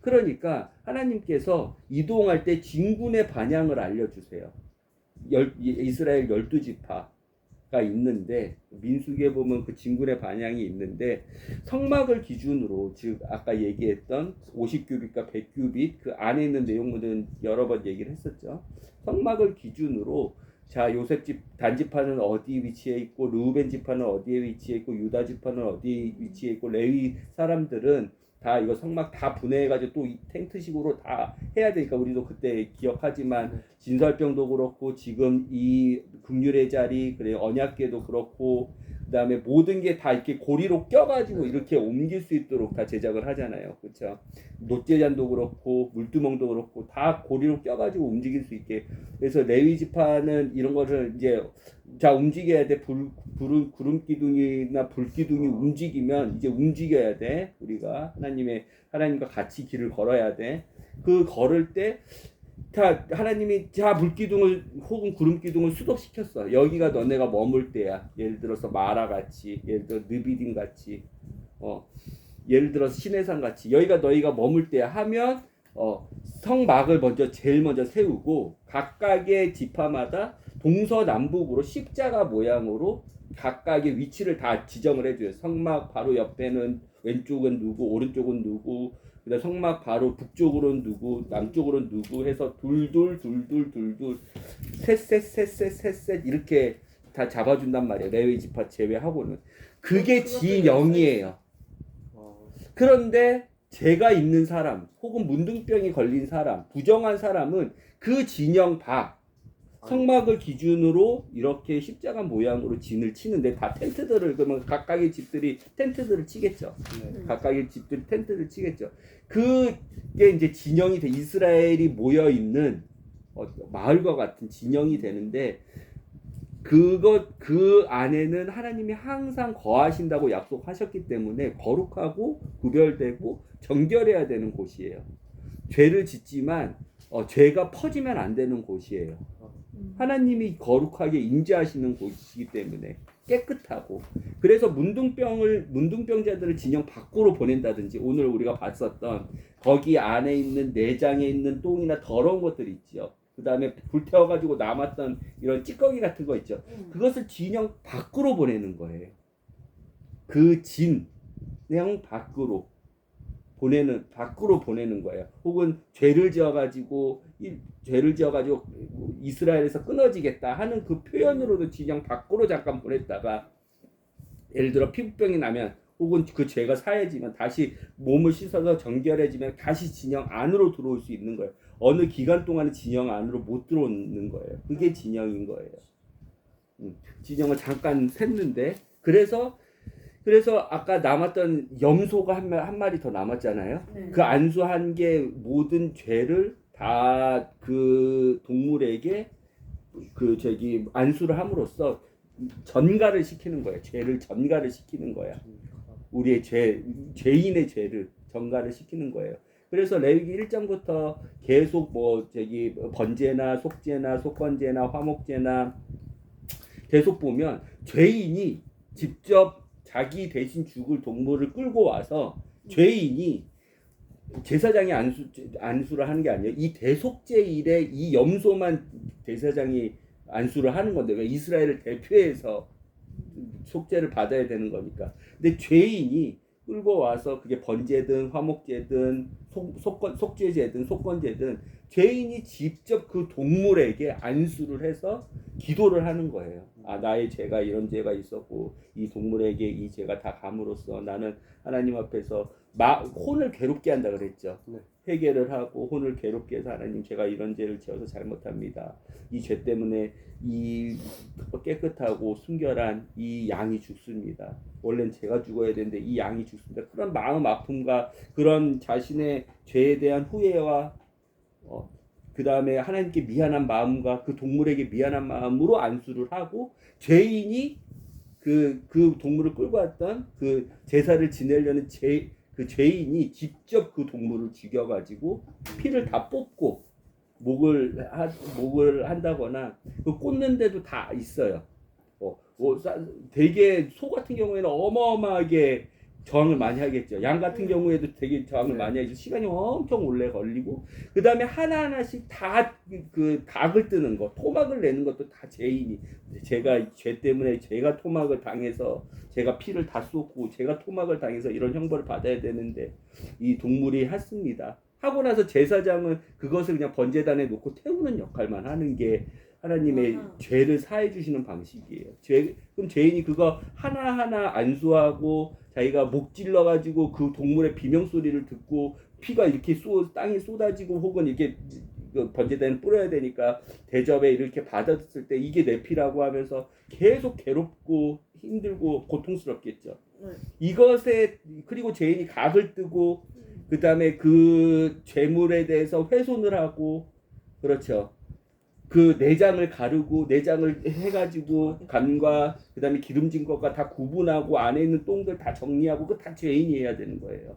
S1: 그러니까 하나님께서 이동할 때 진군의 반향을 알려주세요. 이스라엘 12지파가 있는데 민수기에 보면 그 진군의 반향이 있는데 성막을 기준으로 즉 아까 얘기했던 50큐빗과 100큐빗 그 안에 있는 내용들은 여러 번 얘기를 했었죠. 성막을 기준으로 자 요셉 집 단지파는 어디 위치해 있고 르우벤 지파는 어디에 위치해 있고 유다 지파는 어디 위치해 있고 레위 사람들은 다 이거 성막 다 분해해가지고 또 이 텐트식으로 다 해야 되니까 우리도 그때 기억하지만 진설병도 그렇고 지금 이 긍휼의 자리 그래 언약궤도 그렇고 그다음에 모든 게 다 이렇게 고리로 껴가지고 이렇게 옮길 수 있도록 다 제작을 하잖아요. 그렇죠? 노제잔도 그렇고 물두멍도 그렇고 다 고리로 껴가지고 움직일 수 있게. 그래서 레위 지파는 이런 것을 이제 자 움직여야 돼. 구름 기둥이나 불 기둥이 움직이면 이제 움직여야 돼. 우리가 하나님과 같이 길을 걸어야 돼. 그 걸을 때 하나님이 물기둥을 혹은 구름기둥을 수독시켰어. 여기가 너네가 머물 때야. 예를 들어서 마라같이, 예를 들어 느비딘같이, 예를 들어서 시내산같이 여기가 너희가 머물 때야 하면 성막을 제일 먼저 세우고 각각의 지파마다 동서남북으로 십자가 모양으로 각각의 위치를 다 지정을 해줘요. 성막 바로 옆에는 왼쪽은 누구, 오른쪽은 누구, 그다음 성막 바로 북쪽으로는 누구, 남쪽으로는 누구 해서 둘둘 셋 이렇게 다 잡아준단 말이에요. 레위 지파 제외하고는. 그게
S4: 그것도
S1: 진영이에요.
S3: 어,
S1: 그런데 제가 있는 사람 혹은 문둥병이 걸린 사람, 부정한 사람은 그 진영 밖 성막을 기준으로 이렇게 십자가 모양으로 진을 치는데 다 텐트들을 그러면 각각의 집들이 텐트들을 치겠죠.
S3: 네.
S1: 각각의 집들이 텐트를 치겠죠. 그게 이제 진영이 돼 이스라엘이 모여 있는 마을과 같은 진영이 되는데 그 안에는 하나님이 항상 거하신다고 약속하셨기 때문에 거룩하고 구별되고 정결해야 되는 곳이에요. 죄를 짓지만 죄가 퍼지면 안 되는 곳이에요. 하나님이 거룩하게 임재하시는 곳이기 때문에 깨끗하고 그래서 문둥병자들을 진영 밖으로 보낸다든지 오늘 우리가 봤었던 거기 안에 있는 내장에 있는 똥이나 더러운 것들 있죠. 그 다음에 불태워가지고 남았던 이런 찌꺼기 같은 거 있죠. 그것을 진영 밖으로 보내는 거예요. 그 진영 밖으로 보내는 거예요. 혹은 죄를 지어가지고 이스라엘에서 끊어지겠다 하는 그 표현으로도 진영 밖으로 잠깐 보냈다가 예를 들어 피부병이 나면 혹은 그 죄가 사해지면 다시 몸을 씻어서 정결해지면 다시 진영 안으로 들어올 수 있는 거예요. 어느 기간 동안은 진영 안으로 못 들어오는 거예요. 그게 진영인 거예요. 진영을 잠깐 샜는데 그래서 아까 남았던 염소가 한 마리 더 남았잖아요.
S4: 네.
S1: 그 안수한 게 모든 죄를 다 그 동물에게 안수를 함으로써 전가를 시키는 거예요. 죄를 전가를 시키는 거야. 우리의 죄인의 죄를 전가를 시키는 거예요. 그래서 레위기 1장부터 계속 번제나 속죄나 속건제나 화목제나 계속 보면 죄인이 직접 자기 대신 죽을 동물을 끌고 와서 죄인이 제사장이 안수를 하는 게 아니에요. 이 대속죄일에 이 염소만 제사장이 안수를 하는 건데 왜 이스라엘을 대표해서 속죄를 받아야 되는 거니까. 근데 죄인이 끌고 와서 그게 번제든 화목제든 속죄제든 속건제든 죄인이 직접 그 동물에게 안수를 해서 기도를 하는 거예요. 나의 죄가 이런 죄가 있었고 이 동물에게 이 죄가 다 감으로써 나는 하나님 앞에서 혼을 괴롭게 한다 그랬죠.
S3: 네.
S1: 회개를 하고 혼을 괴롭게 해서 하나님 제가 이런 죄를 지어서 잘못합니다. 이 죄 때문에 이 깨끗하고 순결한 이 양이 죽습니다. 원래는 제가 죽어야 되는데 이 양이 죽습니다. 그런 마음 아픔과 그런 자신의 죄에 대한 후회와 그 다음에 하나님께 미안한 마음과 그 동물에게 미안한 마음으로 안수를 하고 죄인이 그 동물을 끌고 왔던 그 제사를 지내려는 그 죄인이 직접 그 동물을 죽여가지고 피를 다 뽑고 목을 한다거나 그 꽂는데도 다 있어요. 되게 소 같은 경우에는 어마어마하게 저항을 많이 하겠죠. 양 같은 경우에도 되게 저항을 많이 하죠. 시간이 엄청 오래 걸리고 그 다음에 하나하나씩 다 그 각을 뜨는 거, 토막을 내는 것도 다 죄인이 제가 죄 때문에 제가 토막을 당해서 제가 피를 다 쏟고 제가 토막을 당해서 이런 형벌을 받아야 되는데 이 동물이 했습니다. 하고 나서 제사장은 그것을 그냥 번제단에 놓고 태우는 역할만 하는 게 하나님의 죄를 사해 주시는 방식이에요. 그럼 죄인이 그거 하나하나 안수하고 자기가 목 찔러 가지고 그 동물의 비명 소리를 듣고 피가 이렇게 땅에 쏟아지고 혹은 이렇게 번제단에 뿌려야 되니까 대접에 이렇게 받았을 때 이게 내 피라고 하면서 계속 괴롭고 힘들고 고통스럽겠죠. 이것에 그리고 죄인이 각을 뜨고 그 다음에 그 죄물에 대해서 훼손을 하고 그렇죠. 그 내장을 가르고 내장을 해가지고 간과 그 다음에 기름진 것과 다 구분하고 안에 있는 똥들 다 정리하고 그 다 죄인이 해야 되는 거예요.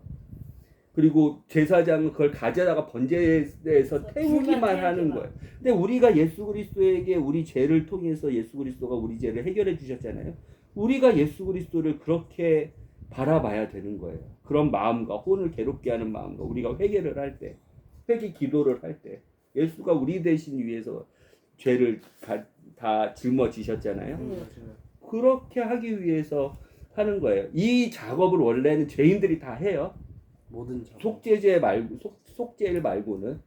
S1: 그리고 제사장은 그걸 가져다가 번제에서 태우기만 하는 거예요. 근데 우리가 예수 그리스도에게 우리 죄를 통해서 예수 그리스도가 우리 죄를 해결해 주셨잖아요. 우리가 예수 그리스도를 그렇게 바라봐야 되는 거예요. 그런 마음과 혼을 괴롭게 하는 마음과 우리가 회개를 할 때, 회개 기도를 할 때 예수가 우리 대신 위해서 죄를 다 짊어지셨잖아요. 그렇게 하기 위해서 하는 거예요. 이 작업을 원래는 죄인들이 다 해요.
S3: 모든 점.
S1: 속죄죄 말고 속죄일 말고는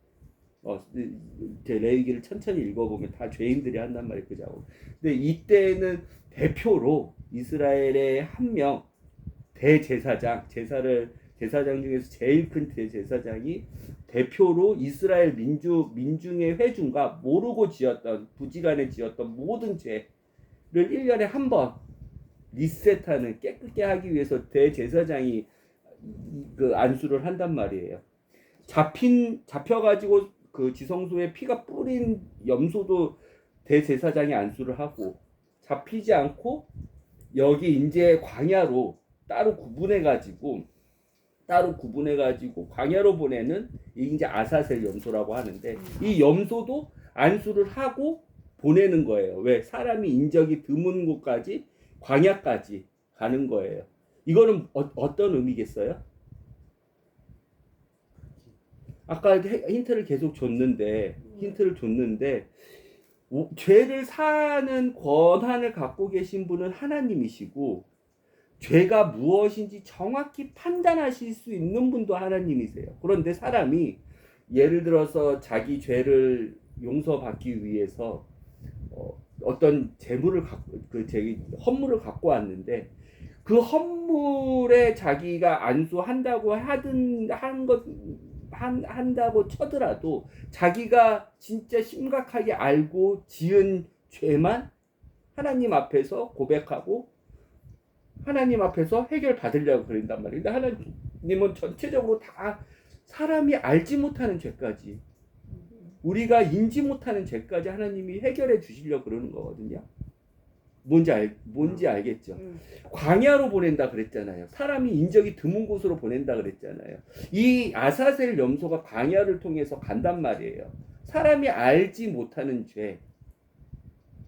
S1: 제 레위기를 천천히 읽어보면 다 죄인들이 한단 말이에요. 그 작업. 근데 이때는 대표로 이스라엘의 한 명 대제사장, 제사장 중에서 제일 큰 대제사장이 대표로 이스라엘 민중의 회중과 모르고 지었던 부지간에 지었던 모든 죄를 1년에 한 번 리셋하는, 깨끗게 하기 위해서 대제사장이 그 안수를 한단 말이에요. 잡혀가지고 그 지성소에 피가 뿌린 염소도 대제사장이 안수를 하고, 잡히지 않고 여기 이제 광야로 따로 구분해가지고 광야로 보내는 이게 이제 아사셀 염소라고 하는데, 이 염소도 안수를 하고 보내는 거예요. 왜? 사람이 인적이 드문 곳까지, 광야까지 가는 거예요. 이거는 어떤 의미겠어요? 아까 힌트를 계속 줬는데, 죄를 사는 권한을 갖고 계신 분은 하나님이시고, 죄가 무엇인지 정확히 판단하실 수 있는 분도 하나님이세요. 그런데 사람이 예를 들어서 자기 죄를 용서받기 위해서 어떤 재물을 헌물을 갖고 왔는데, 그 헌물에 자기가 안수한다고 한다고 쳐더라도 자기가 진짜 심각하게 알고 지은 죄만 하나님 앞에서 고백하고 하나님 앞에서 해결 받으려고 그런단 말이에요. 근데 하나님은 전체적으로 다 사람이 알지 못하는 죄까지, 우리가 인지 못하는 죄까지 하나님이 해결해 주시려고 그러는 거거든요. 뭔지 알겠죠? 광야로 보낸다 그랬잖아요. 사람이 인적이 드문 곳으로 보낸다 그랬잖아요. 이 아사셀 염소가 광야를 통해서 간단 말이에요. 사람이 알지 못하는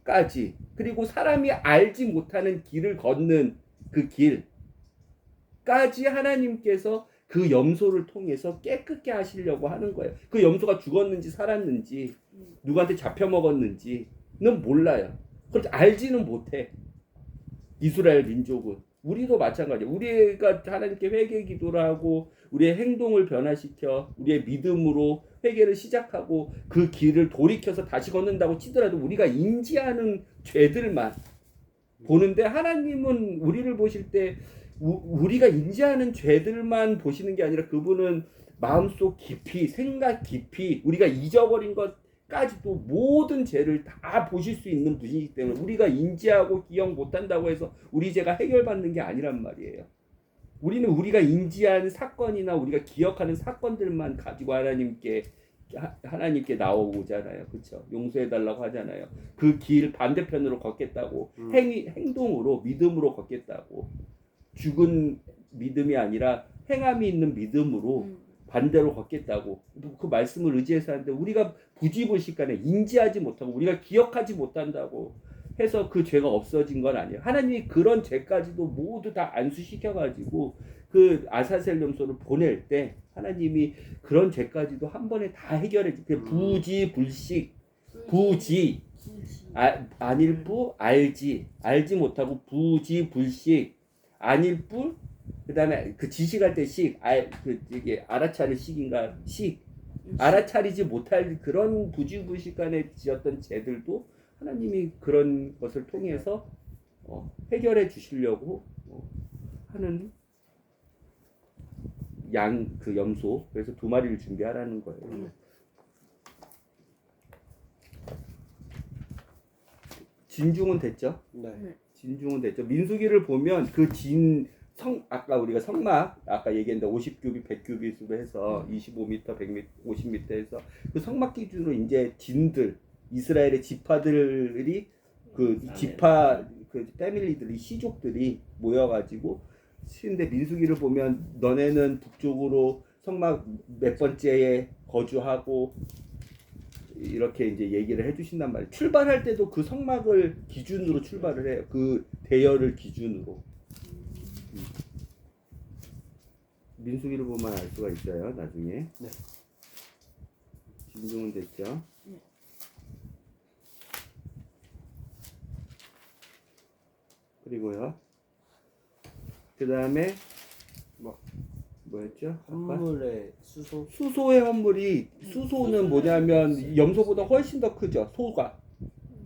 S1: 죄까지, 그리고 사람이 알지 못하는 길을 걷는 그 길까지 하나님께서 그 염소를 통해서 깨끗게 하시려고 하는 거예요. 그 염소가 죽었는지 살았는지, 누구한테 잡혀먹었는지는 몰라요. 그렇게 알지는 못해. 이스라엘 민족은. 우리도 마찬가지예요. 우리가 하나님께 회개 기도를 하고 우리의 행동을 변화시켜 우리의 믿음으로 회개를 시작하고 그 길을 돌이켜서 다시 걷는다고 치더라도 우리가 인지하는 죄들만 보는데, 하나님은 우리를 보실 때 우리가 인지하는 죄들만 보시는 게 아니라 그분은 마음속 깊이, 생각 깊이, 우리가 잊어버린 것까지도 모든 죄를 다 보실 수 있는 분이기 때문에, 우리가 인지하고 기억 못한다고 해서 우리 죄가 해결받는 게 아니란 말이에요. 우리는 우리가 인지한 사건이나 우리가 기억하는 사건들만 가지고 하나님께 나오잖아요. 그렇죠? 용서해달라고 하잖아요. 그 길 반대편으로 걷겠다고, 행동으로, 믿음으로 걷겠다고, 죽은 믿음이 아니라 행함이 있는 믿음으로 반대로 걷겠다고 그 말씀을 의지해서 하는데, 우리가 부지불식간에 인지하지 못하고 우리가 기억하지 못한다고 해서 그 죄가 없어진 건 아니에요. 하나님이 그런 죄까지도 모두 다 안수시켜가지고 그 아사셀 염소를 보낼 때 하나님이 그런 죄까지도 한 번에 다 해결해 주. 부지불식, 안일부, 알지 못하고, 부지불식, 안일부, 그 다음에 그 지식할 때 이게 알아차릴 식인가, 알아차리지 못할 그런 부지불식간에 지었던 죄들도 하나님이 그런 것을 통해서 해결해 주시려고 하는 그 염소, 그래서 2마리를 준비하라는 거예요. 진중은 됐죠?
S3: 네.
S1: 진중은 됐죠. 민수기를 보면 아까 우리가 성막, 아까 얘기했는데 50규빗, 100규빗으로 해서 25m, 100m, 50m 해서 그 성막 기준으로 이제 진들, 이스라엘의 지파들이 패밀리들이, 시족들이 모여가지고 근데 민수기를 보면 너네는 북쪽으로 성막 몇 번째에 거주하고 이렇게 이제 얘기를 해주신단 말이에요. 출발할 때도 그 성막을 기준으로 출발을 해요. 그 대열을 기준으로. 민수기를 보면 알 수가 있어요. 나중에.
S3: 네.
S1: 진중은 됐죠. 그리고요. 그 다음에 뭐였죠? 아까?
S3: 한물의 수소.
S1: 수소의 헌물이 수소는 뭐냐면 염소보다 훨씬 더 크죠. 소가.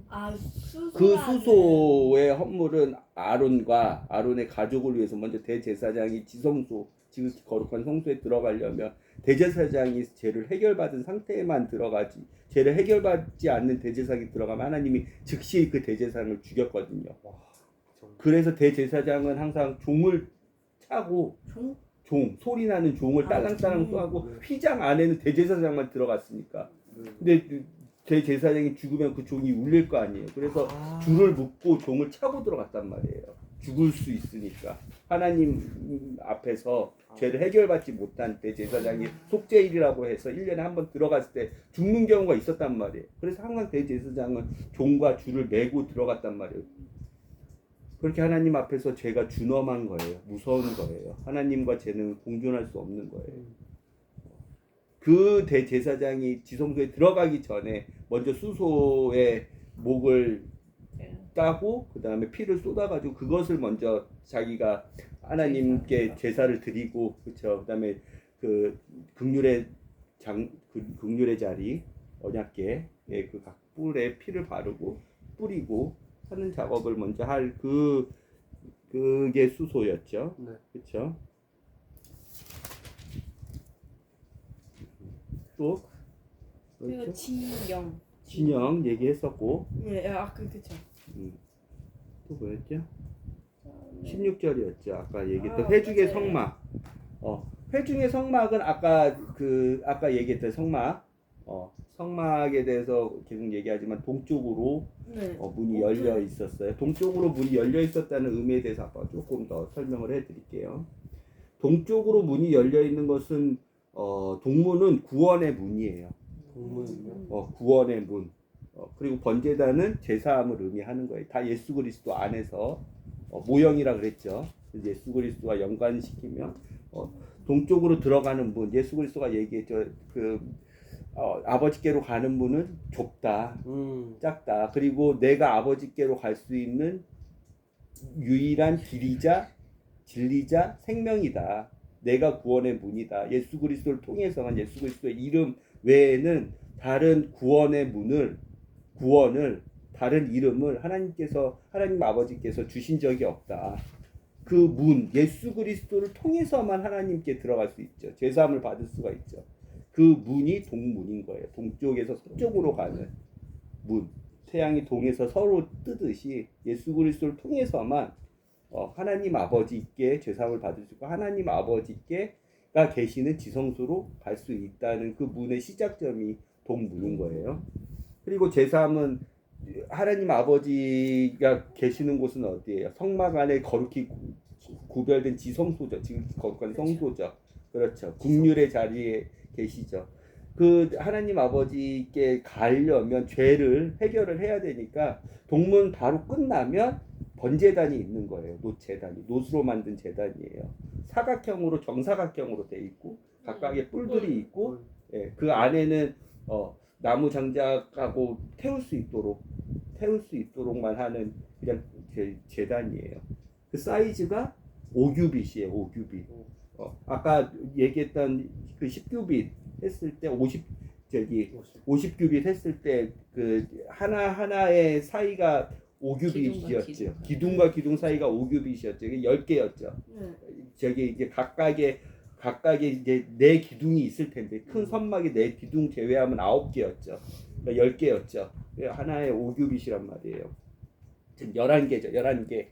S4: 아 수소.
S1: 그 수소의 헌물은 아론의 가족을 위해서 먼저 대제사장이 지성소, 지극히 거룩한 성소에 들어가려면 대제사장이 죄를 해결받은 상태에만 들어가지, 죄를 해결받지 않는 대제사장이 들어가면 하나님이 즉시 그 대제사장을 죽였거든요. 그래서 대제사장은 항상 종을 차고 소리 나는 종을 딸랑딸랑 쏘고 휘장 안에는 대제사장만 들어갔으니까. 근데 대제사장이 죽으면 그 종이 울릴 거 아니에요. 그래서 줄을 묶고 종을 차고 들어갔단 말이에요. 죽을 수 있으니까. 하나님 앞에서 죄를 해결받지 못한 대제사장이 속죄일이라고 해서 1년에 한 번 들어갔을 때 죽는 경우가 있었단 말이에요. 그래서 항상 대제사장은 종과 줄을 메고 들어갔단 말이에요. 그렇게 하나님 앞에서 죄가 준엄한 거예요. 무서운 거예요. 하나님과 죄는 공존할 수 없는 거예요. 그 대제사장이 지성소에 들어가기 전에 먼저 수소의 목을 따고 그 다음에 피를 쏟아가지고 그것을 먼저 자기가 하나님께 제사를 드리고, 그렇죠. 그 다음에 그 극률의 자리 언약궤 그 각 뿔에 피를 바르고 뿌리고 하는 작업을 먼저 할 그게 수소였죠.
S3: 네.
S1: 그렇죠. 또
S4: 그리고
S1: 진영 얘기했었고.
S4: 네, 그쵸.
S1: 또 뭐였죠? 16절이었죠. 아까 얘기했던
S4: 아,
S1: 회중의
S4: 맞아요.
S1: 성막. 회중의 성막은 아까 얘기했던 성막. 성막에 대해서 계속 얘기하지만 동쪽으로
S4: 네.
S1: 문이 열려 있었어요. 동쪽으로 문이 열려 있었다는 의미에 대해서 아까 조금 더 설명을 해드릴게요. 동쪽으로 문이 열려 있는 것은 동문은 구원의 문이에요.
S3: 동문은요?
S1: 구원의 문. 그리고 번제단은 제사함을 의미하는 거예요. 다 예수 그리스도 안에서 모형이라 그랬죠. 예수 그리스도와 연관시키면 동쪽으로 들어가는 문. 예수 그리스도가 얘기했죠. 아버지께로 가는 문은 좁다, 작다. 그리고 내가 아버지께로 갈 수 있는 유일한 길이자 진리자 생명이다. 내가 구원의 문이다. 예수 그리스도를 통해서만, 예수 그리스도의 이름 외에는 다른 구원을 다른 이름을 하나님 아버지께서 주신 적이 없다. 그 문, 예수 그리스도를 통해서만 하나님께 들어갈 수 있죠. 제사함을 받을 수가 있죠. 그 문이 동문인 거예요. 동쪽에서 서쪽으로 가는 문. 태양이 동에서 서로 뜨듯이 예수 그리스도를 통해서만 하나님 아버지께 제사함을 받을 수 있고 하나님 아버지께가 계시는 지성소로 갈 수 있다는 그 문의 시작점이 동문인 거예요. 그리고 제사함은 하나님 아버지가 계시는 곳은 어디예요? 성막 안에 거룩히 구별된 지성소죠. 지금 거룩한 성소죠. 그렇죠. 국률의 자리에 계시죠. 그 하나님 아버지께 가려면 죄를 해결을 해야 되니까 동문 바로 끝나면 번제단이 있는 거예요. 노수로 만든 제단이에요. 사각형으로 정사각형으로 돼 있고 각각의 뿔들이 있고 그 안에는 나무 장작하고 태울 수 있도록만 하는 그냥 제단이에요. 그 사이즈가 5규빗이에요. 5규빗. 아까 얘기했던 그 10규빗 했을 때 50규빗 했을 때 그 하나의 사이가 5규빗이었죠. 기둥과 기둥 사이가 5규빗이었죠. 이게 10개였죠. 저기 이제 각각의 이제 4기둥이 있을 텐데 큰 선막이 4기둥 제외하면 9개였죠. 그러니까 10개였죠. 하나의 5규빗이란 말이에요. 지금 11개죠. 11개.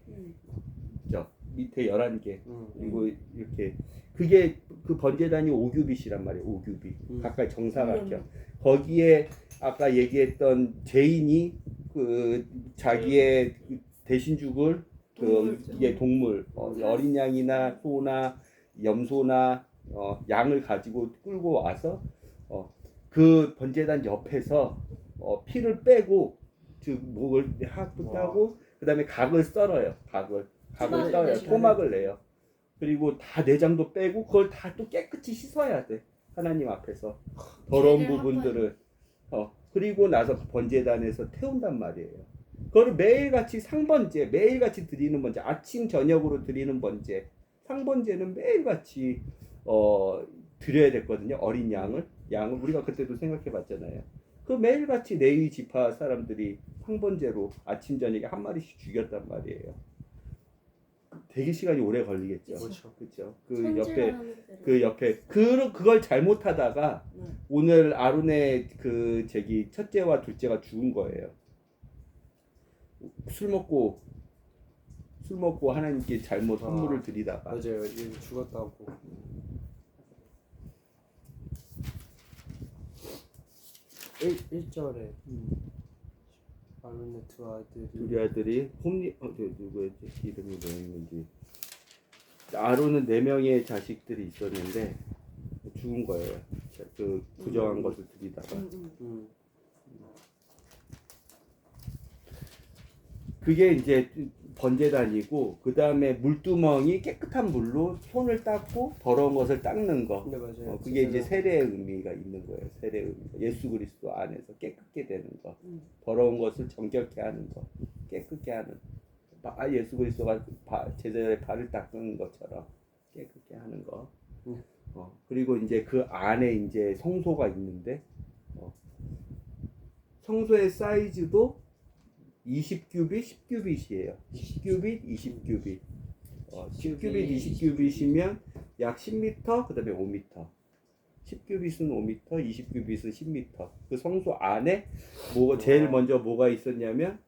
S1: 밑에 11개. 그리고 이렇게 그게 그 번제단이 5규빗이란 말이에요. 5규빗. 각각 정사각형. 거기에 아까 얘기했던 죄인이 그 자기의 대신 죽을 동물 어린 양이나 소나 염소나 양을 가지고 끌고 와서 그 번제단 옆에서 피를 빼고 즉 목을 따고 그다음에 각을 썰어요. 각을 썰어요. 토막을 내요. 그리고 다 내장도 빼고 그걸 다 또 깨끗이 씻어야 돼. 하나님 앞에서 더러운 부분들을 그리고 나서 번제단에서 태운단 말이에요. 그걸 매일같이 상번제, 매일같이 드리는 번제, 아침 저녁으로 드리는 번제, 상번제는 매일같이 드려야 됐거든요. 어린 양을 우리가 그때도 생각해봤잖아요. 그 매일같이 레위 지파 사람들이 상번제로 아침 저녁에 한 마리씩 죽였단 말이에요. 되게 시간이 오래 걸리겠죠.
S3: 그렇죠.
S1: 그렇죠.
S4: 손질하는 대로.
S1: 그 옆에 그걸 잘못하다가
S4: 네.
S1: 오늘 아론의 그 첫째와 둘째가 죽은 거예요. 술 먹고 하나님께 잘못 선물을 드리다가.
S3: 맞아요. 얘 죽었다고. 1절에 아론의
S1: 우리 아들이 누구였지? 이름이 뭐였는지. 아론은 4명의 자식들이 있었는데 죽은 거예요. 그 부정한 것을 드리다가. 그게 이제 번제단이고, 그 다음에 물두멍이 깨끗한 물로 손을 닦고 더러운 것을 닦는 거.
S3: 네, 맞아요.
S1: 그게 이제 세례의 의미가 있는 거예요. 세례의 의미. 예수 그리스도 안에서 깨끗게 되는 거. 더러운 것을 정결케 하는 거. 깨끗게 하는. 예수 그리스도가 제자의 발을 닦는 것처럼 깨끗게 하는 거. 그리고 이제 그 안에 이제 성소가 있는데, 성소의 사이즈도 20규빗, 10규빗이에요. 10규빗, 20규빗. 10규빗, 20규빗이면 약 10m, 그 다음에 5m. 10규빗은 5m, 20규빗은 10m. 그 성소 안에 제일 먼저 뭐가 있었냐면,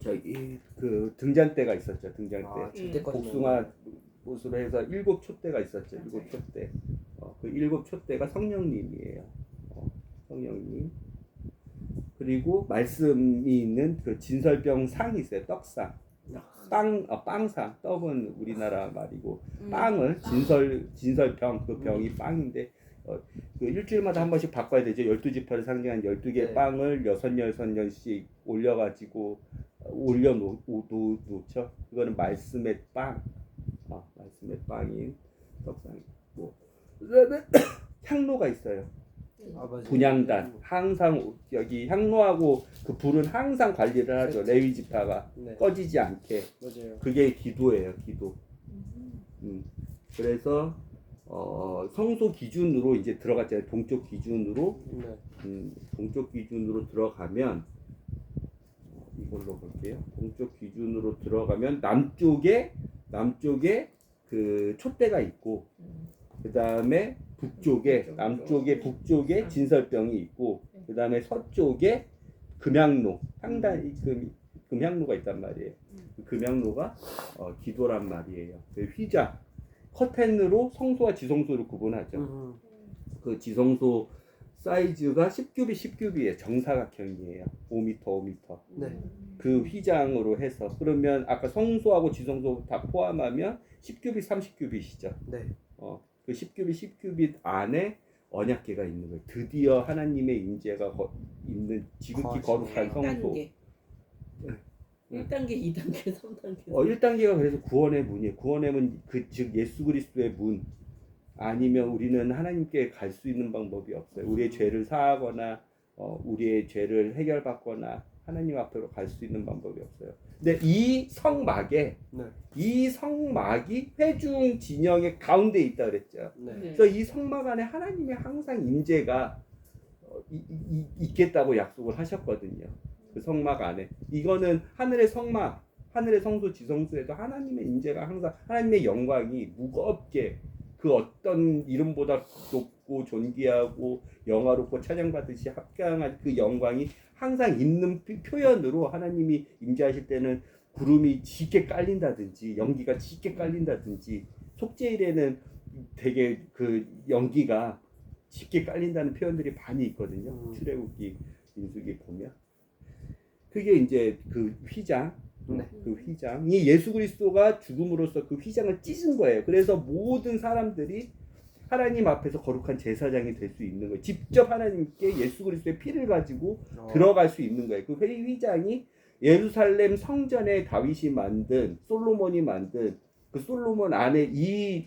S1: 그 등잔대가 있었죠. 등잔대. 복숭아 옷으로 해서 7촛대가 있었죠. 7촛대. 그 7촛대가 성령님이에요. 성령님. 그리고 말씀이 있는 그 진설병 상이 있어요. 떡상. 빵상. 떡은 우리나라 말이고, 빵을 진설병, 그 병이 빵인데, 그 일주일마다 한 번씩 바꿔야 되죠. 12지파를 상징한 12개의
S3: 네.
S1: 빵을 6년씩 올려가지고 올려놓죠. 그거는 말씀의 빵. 말씀의 빵인 떡상이고, 그다음에 향로가 있어요.
S3: 맞아요.
S1: 분향단. 항상 여기 향로하고 그 불은 항상 관리를 하죠. 레위 지파가
S3: 네.
S1: 꺼지지 않게.
S3: 맞아요.
S1: 그게 기도예요. 기도. 그래서 성소 기준으로 이제 들어갔잖아요. 동쪽 기준으로.
S3: 네.
S1: 동쪽 기준으로 들어가면, 이걸로 볼게요. 동쪽 기준으로 들어가면 남쪽에 그 촛대가 있고, 그 다음에 북쪽에 진설병이 있고, 그 다음에 서쪽에 금향로, 금향로가 있단 말이에요. 그 금향로가 기도란 말이에요. 그 휘장, 커튼으로 성소와 지성소를 구분하죠. 그 지성소 사이즈가 10규빗이에요. 정사각형이에요. 5m.
S3: 네.
S1: 그 휘장으로 해서, 그러면 아까 성소하고 지성소 다 포함하면 10규빗, 30규빗이죠.
S3: 네.
S1: 그 10규빗 안에 언약궤가 있는 거예요. 드디어 하나님의 임재가 있는 지극히 거룩한 성소.
S2: 1단계, 2단계, 3단계.
S1: 1단계가 그래서 구원의 문이에요. 구원의 문, 즉 예수 그리스도의 문. 아니면 우리는 하나님께 갈 수 있는 방법이 없어요. 우리의 죄를 사하거나 우리의 죄를 해결받거나 하나님 앞으로 갈 수 있는 방법이 없어요. 근데 이 성막이 회중 진영의 가운데 있다 그랬죠.
S3: 네.
S1: 그래서 이 성막 안에 하나님의 항상 임재가 있겠다고 약속을 하셨거든요. 그 성막 안에. 이거는 하늘의 성막, 하늘의 성소, 지성소에도 하나님의 임재가 항상, 하나님의 영광이 무겁게 그 어떤 이름보다 높고 존귀하고 영화롭고 찬양받듯이 합당한 그 영광이 항상 있는 표현으로, 하나님이 임재하실 때는 구름이 짙게 깔린다든지 연기가 짙게 깔린다든지, 속죄일에는 되게 그 연기가 짙게 깔린다는 표현들이 많이 있거든요. 출애굽기, 민수기 보면. 그게 이제 그 휘장.
S3: 네.
S1: 그 휘장이 예수 그리스도가 죽음으로써 그 휘장을 찢은 거예요. 그래서 모든 사람들이 하나님 앞에서 거룩한 제사장이 될 수 있는 거예요. 직접 하나님께 예수 그리스도의 피를 가지고 들어갈 수 있는 거예요. 그 휘장이 예루살렘 성전에 다윗이 만든, 솔로몬이 만든 그 솔로몬 안에 이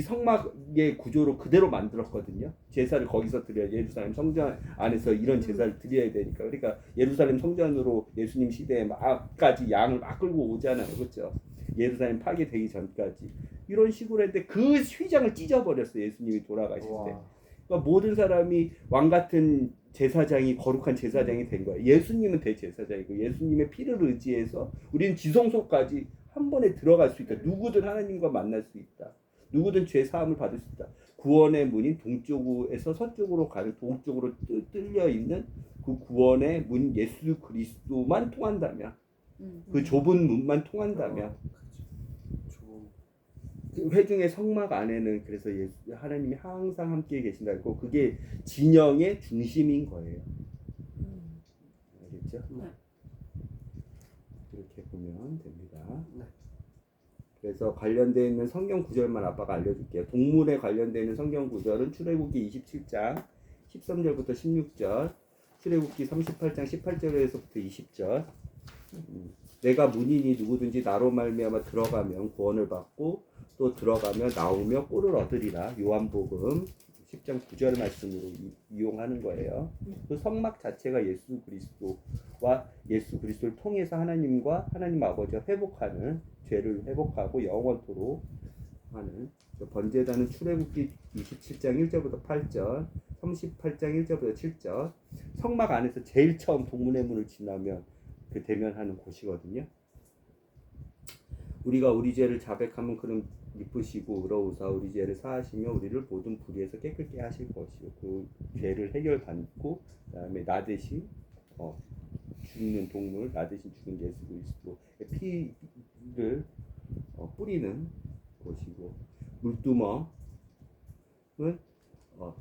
S1: 성막의 구조로 그대로 만들었거든요. 제사를 거기서 드려야, 예루살렘 성전 안에서 이런 제사를 드려야 되니까. 그러니까 예루살렘 성전으로 예수님 시대에 막까지 양을 막 끌고 오잖아요. 그렇죠? 예루살렘 파괴되기 전까지 이런 식으로 했는데 그 휘장을 찢어버렸어요. 예수님이 돌아가실 때.
S3: 와.
S1: 그러니까 모든 사람이 왕 같은 제사장이 거룩한 제사장이 된 거예요. 예수님은 대제사장이고 예수님의 피를 의지해서 우리는 지성소까지 한 번에 들어갈 수 있다. 누구든 하나님과 만날 수 있다. 누구든 죄 사함을 받을 수 있다. 구원의 문이 동쪽에서 서쪽으로 가는 동쪽으로 뚫려 있는 그 구원의 문 예수 그리스도만 통한다면 그 좁은 문만 통한다면 그 회중의 성막 안에는 그래서 하나님이 항상 함께 계신다 했고 그게 진영의 중심인 거예요. 알겠죠?
S3: 네.
S1: 이렇게 보면 됩니다.
S3: 네.
S1: 그래서 관련되어 있는 성경 구절만 아빠가 알려줄게요. 동물에 관련되어 있는 성경 구절은 출애굽기 27장 13절부터 16절, 출애굽기 38장 18절에서부터 20절. 내가 문이니 누구든지 나로 말미암아 들어가면 구원을 받고 또 들어가며 나오며 꼴을 얻으리라. 요한복음 10장 9절 말씀으로 이용하는 거예요. 그 성막 자체가 예수 그리스도와 예수 그리스도를 통해서 하나님과 하나님 아버지와 회복하는 죄를 회복하고 영원토록 하는 번제단은 출애굽기 27장 1절부터 8절, 38장 1절부터 7절. 성막 안에서 제일 처음 동문의 문을 지나면 그 대면하는 곳이거든요. 우리가 우리 죄를 자백하면 그는 미쁘시고 의로우사 우리 죄를 사하시며 우리를 모든 불의에서 깨끗게 하실 것이요 그 죄를 해결받고 그다음에 나 대신 죽는 동물, 나 대신 죽은 예수 그리스도의 피를 뿌리는 곳이고 물두멍은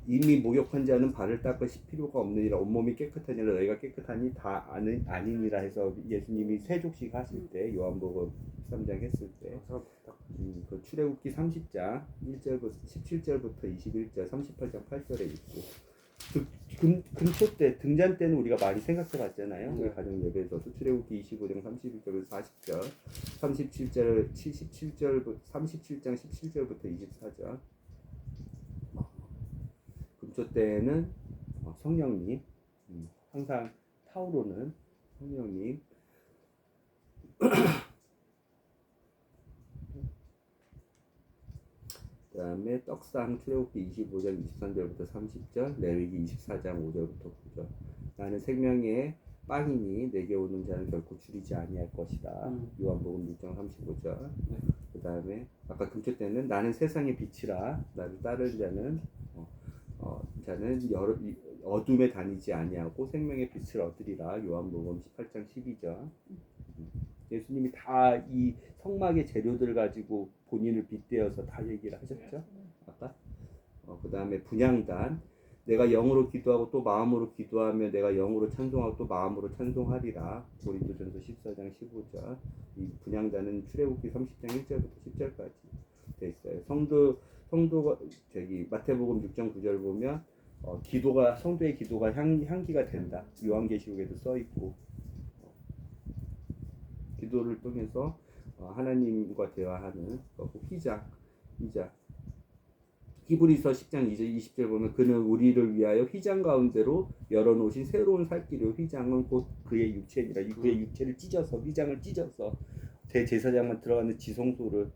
S1: 이미 목욕한 자는 발을 닦으실 필요가 없느니라 온몸이 깨끗하니라 너희가 깨끗하니 다 아니니라 해서 예수님이 세족식 하실 때 요한복음 13장 했을 때 그 출애굽기 30장 1절부터 17절부터 21절 38장 8절에 있고 금초 때 등잔 때는 우리가 많이 생각해 봤잖아요. 우리 가정 예배에서도 출애굽기 25장 31절부터 40절 37장 17절부터 24절 금초 때는 성령님 항상 타오르는 성령님 그 다음에 떡상 출애굽기 25장 23절부터 30절 레위기 24장 5절부터 9절 나는 생명의 빵이니 내게 오는 자는 결코 줄이지 아니할 것이다. 요한복음 6장 35절 그 다음에 아까 금초 때는 나는 세상의 빛이라 나를 따르는 자는 어둠에 다니지 아니하고 생명의 빛을 얻으리라. 요한복음 18장 12절 예수님이 다 이 성막의 재료들 가지고 본인을 빗대어서 다 얘기를 하셨죠. 아까 그 다음에 분향단 내가 영으로 기도하고 또 마음으로 기도하며 내가 영으로 찬송하고 또 마음으로 찬송하리라. 고린도전서 14장 15절 이 분향단은 출애굽기 30장 1절부터 10절까지 돼 있어요. 성도가 마태복음 6장 9절 보면 성도의 기도가 향기가 된다. 요한계시록에도 써 있고 기도를 통해서 하나님과 대화하는 휘장 히브리서 10장 20절 보면 그는 우리를 위하여 휘장 가운데로 열어놓으신 새로운 살 길이요 휘장은 곧 그의 육체니라. 그의 육체를 찢어서 휘장을 찢어서 대제사장만 들어가는 지성소를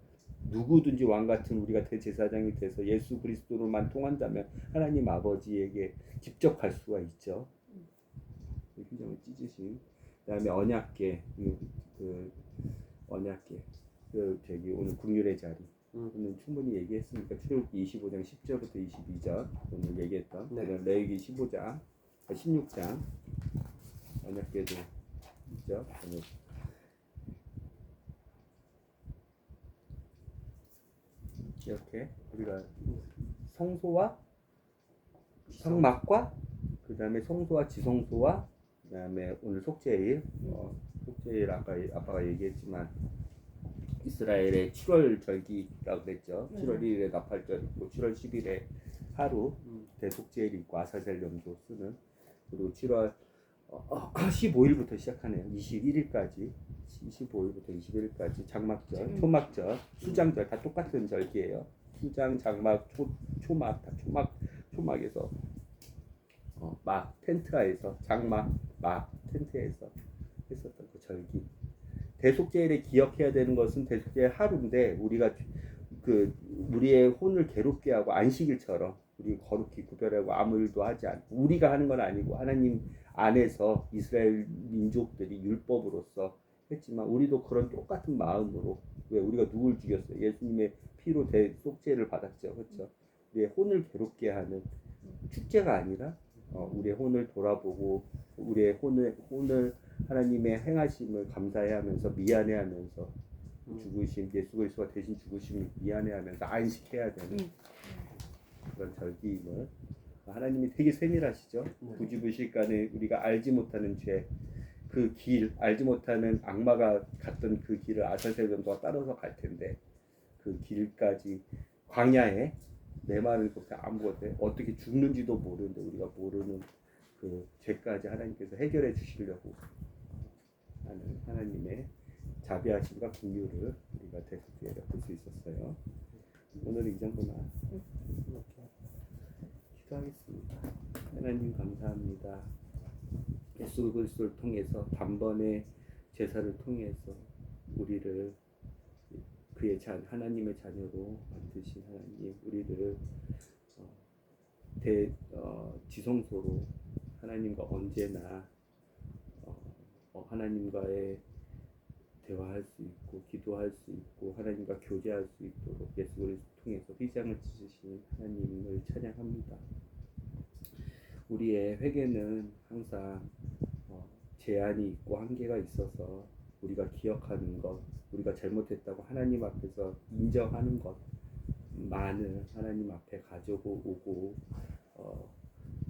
S1: 누구든지 왕같은 우리가 대제사장이 돼서 예수 그리스도로만 통한다면 하나님 아버지에게 직접 갈 수가 있죠. 휘장을 찢으신 그다음에 언약궤 오늘 국률의 자리 오늘 충분히 얘기했으니까 출애굽기 25장 10절부터 22절 오늘 얘기했던 레위기 15장 16장 언약궤도 있죠. 이렇게 우리가 성소와 성막과 그 다음에 성소와 지성소와 그 다음에 오늘 속죄일 속죄일 아빠가 얘기했지만 이스라엘의 7월 절기라고 그랬죠. 7월 1일에 나팔절 있고 7월 10일에 하루 대속죄일 있고 아사셀 염소 쓰는 그리고 7월 15일부터 시작하네요. 21일까지 15일부터 21일까지 장막절, 초막절, 수장절 다 똑같은 절기예요. 수장, 장막, 초막 다 초막에서 막 텐트에서 장막, 막 텐트에서 했었던 그 절기. 대속죄일에 기억해야 되는 것은 대속죄일 하루인데 우리가 우리의 혼을 괴롭게 하고 안식일처럼 우리 거룩히 구별하고 아무 일도 하지 않고 우리가 하는 건 아니고 하나님 안에서 이스라엘 민족들이 율법으로서 했지만 우리도 그런 똑같은 마음으로 왜 우리가 누굴 죽였어요? 예수님의 피로 대속죄를 받았죠, 그렇죠? 우리의 혼을 괴롭게 하는 축제가 아니라 우리의 혼을 돌아보고 우리의 혼을 하나님의 행하심을 감사해하면서 미안해하면서 죽으신 예수 그리스도가 대신 죽으심을 미안해하면서 안식해야 되는 그런 절기임을 하나님이 되게 세밀하시죠. 부지부식간에 우리가 알지 못하는 죄, 그 길 알지 못하는 악마가 갔던 그 길을 아사셀 전도가 따라서 갈 텐데 그 길까지 광야에 내 말을 그렇게 아무것도 어떻게 죽는지도 모르는데 우리가 모르는 그 죄까지 하나님께서 해결해 주시려고 하는 하나님의 자비하심과 긍휼을 우리가 대속죄에 볼 수 있었어요. 오늘은 이 정도만 기도하겠습니다. 하나님 감사합니다. 예수 그리스도를 통해서 단번에 제사를 통해서 우리를 그의 하나님의 자녀로 만드신 하나님, 우리를 지성소로 하나님과 언제나 하나님과의 대화할 수 있고 기도할 수 있고 하나님과 교제할 수 있도록 예수 그리스도를 통해서 휘장을 찢으신 하나님을 찬양합니다. 우리의 회개는 항상 제한이 있고 한계가 있어서 우리가 기억하는 것, 우리가 잘못했다고 하나님 앞에서 인정하는 것만을 하나님 앞에 가지고 오고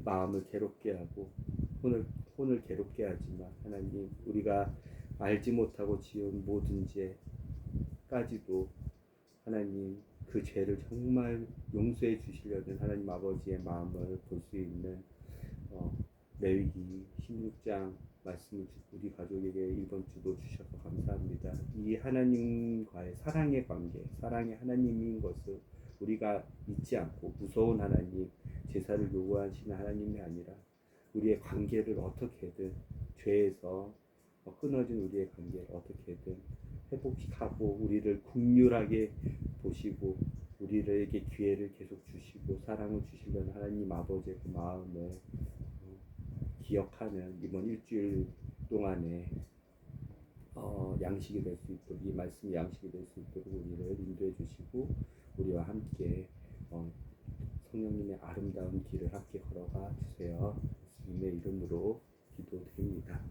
S1: 마음을 괴롭게 하고 혼을 괴롭게 하지만 하나님 우리가 알지 못하고 지은 모든 죄까지도 하나님 그 죄를 정말 용서해 주시려는 하나님 아버지의 마음을 볼 수 있는 레위기 16장 말씀을 우리 가족에게 이번 주도 주셔서 감사합니다. 이 하나님과의 사랑의 관계, 사랑의 하나님인 것을 우리가 잊지 않고 무서운 하나님, 제사를 요구하시는 하나님이 아니라 우리의 관계를 어떻게든 죄에서 끊어진 우리의 관계를 어떻게든 회복하고 우리를 긍휼하게 보시고 우리에게 기회를 계속 주시고 사랑을 주시려는 하나님 아버지의 그 마음을 기억하는 이번 일주일 동안에 양식이 될 수 있도록 이 말씀이 양식이 될 수 있도록 우리를 인도해 주시고 우리와 함께 성령님의 아름다운 길을 함께 걸어가 주세요. 예수님의 이름으로 기도드립니다.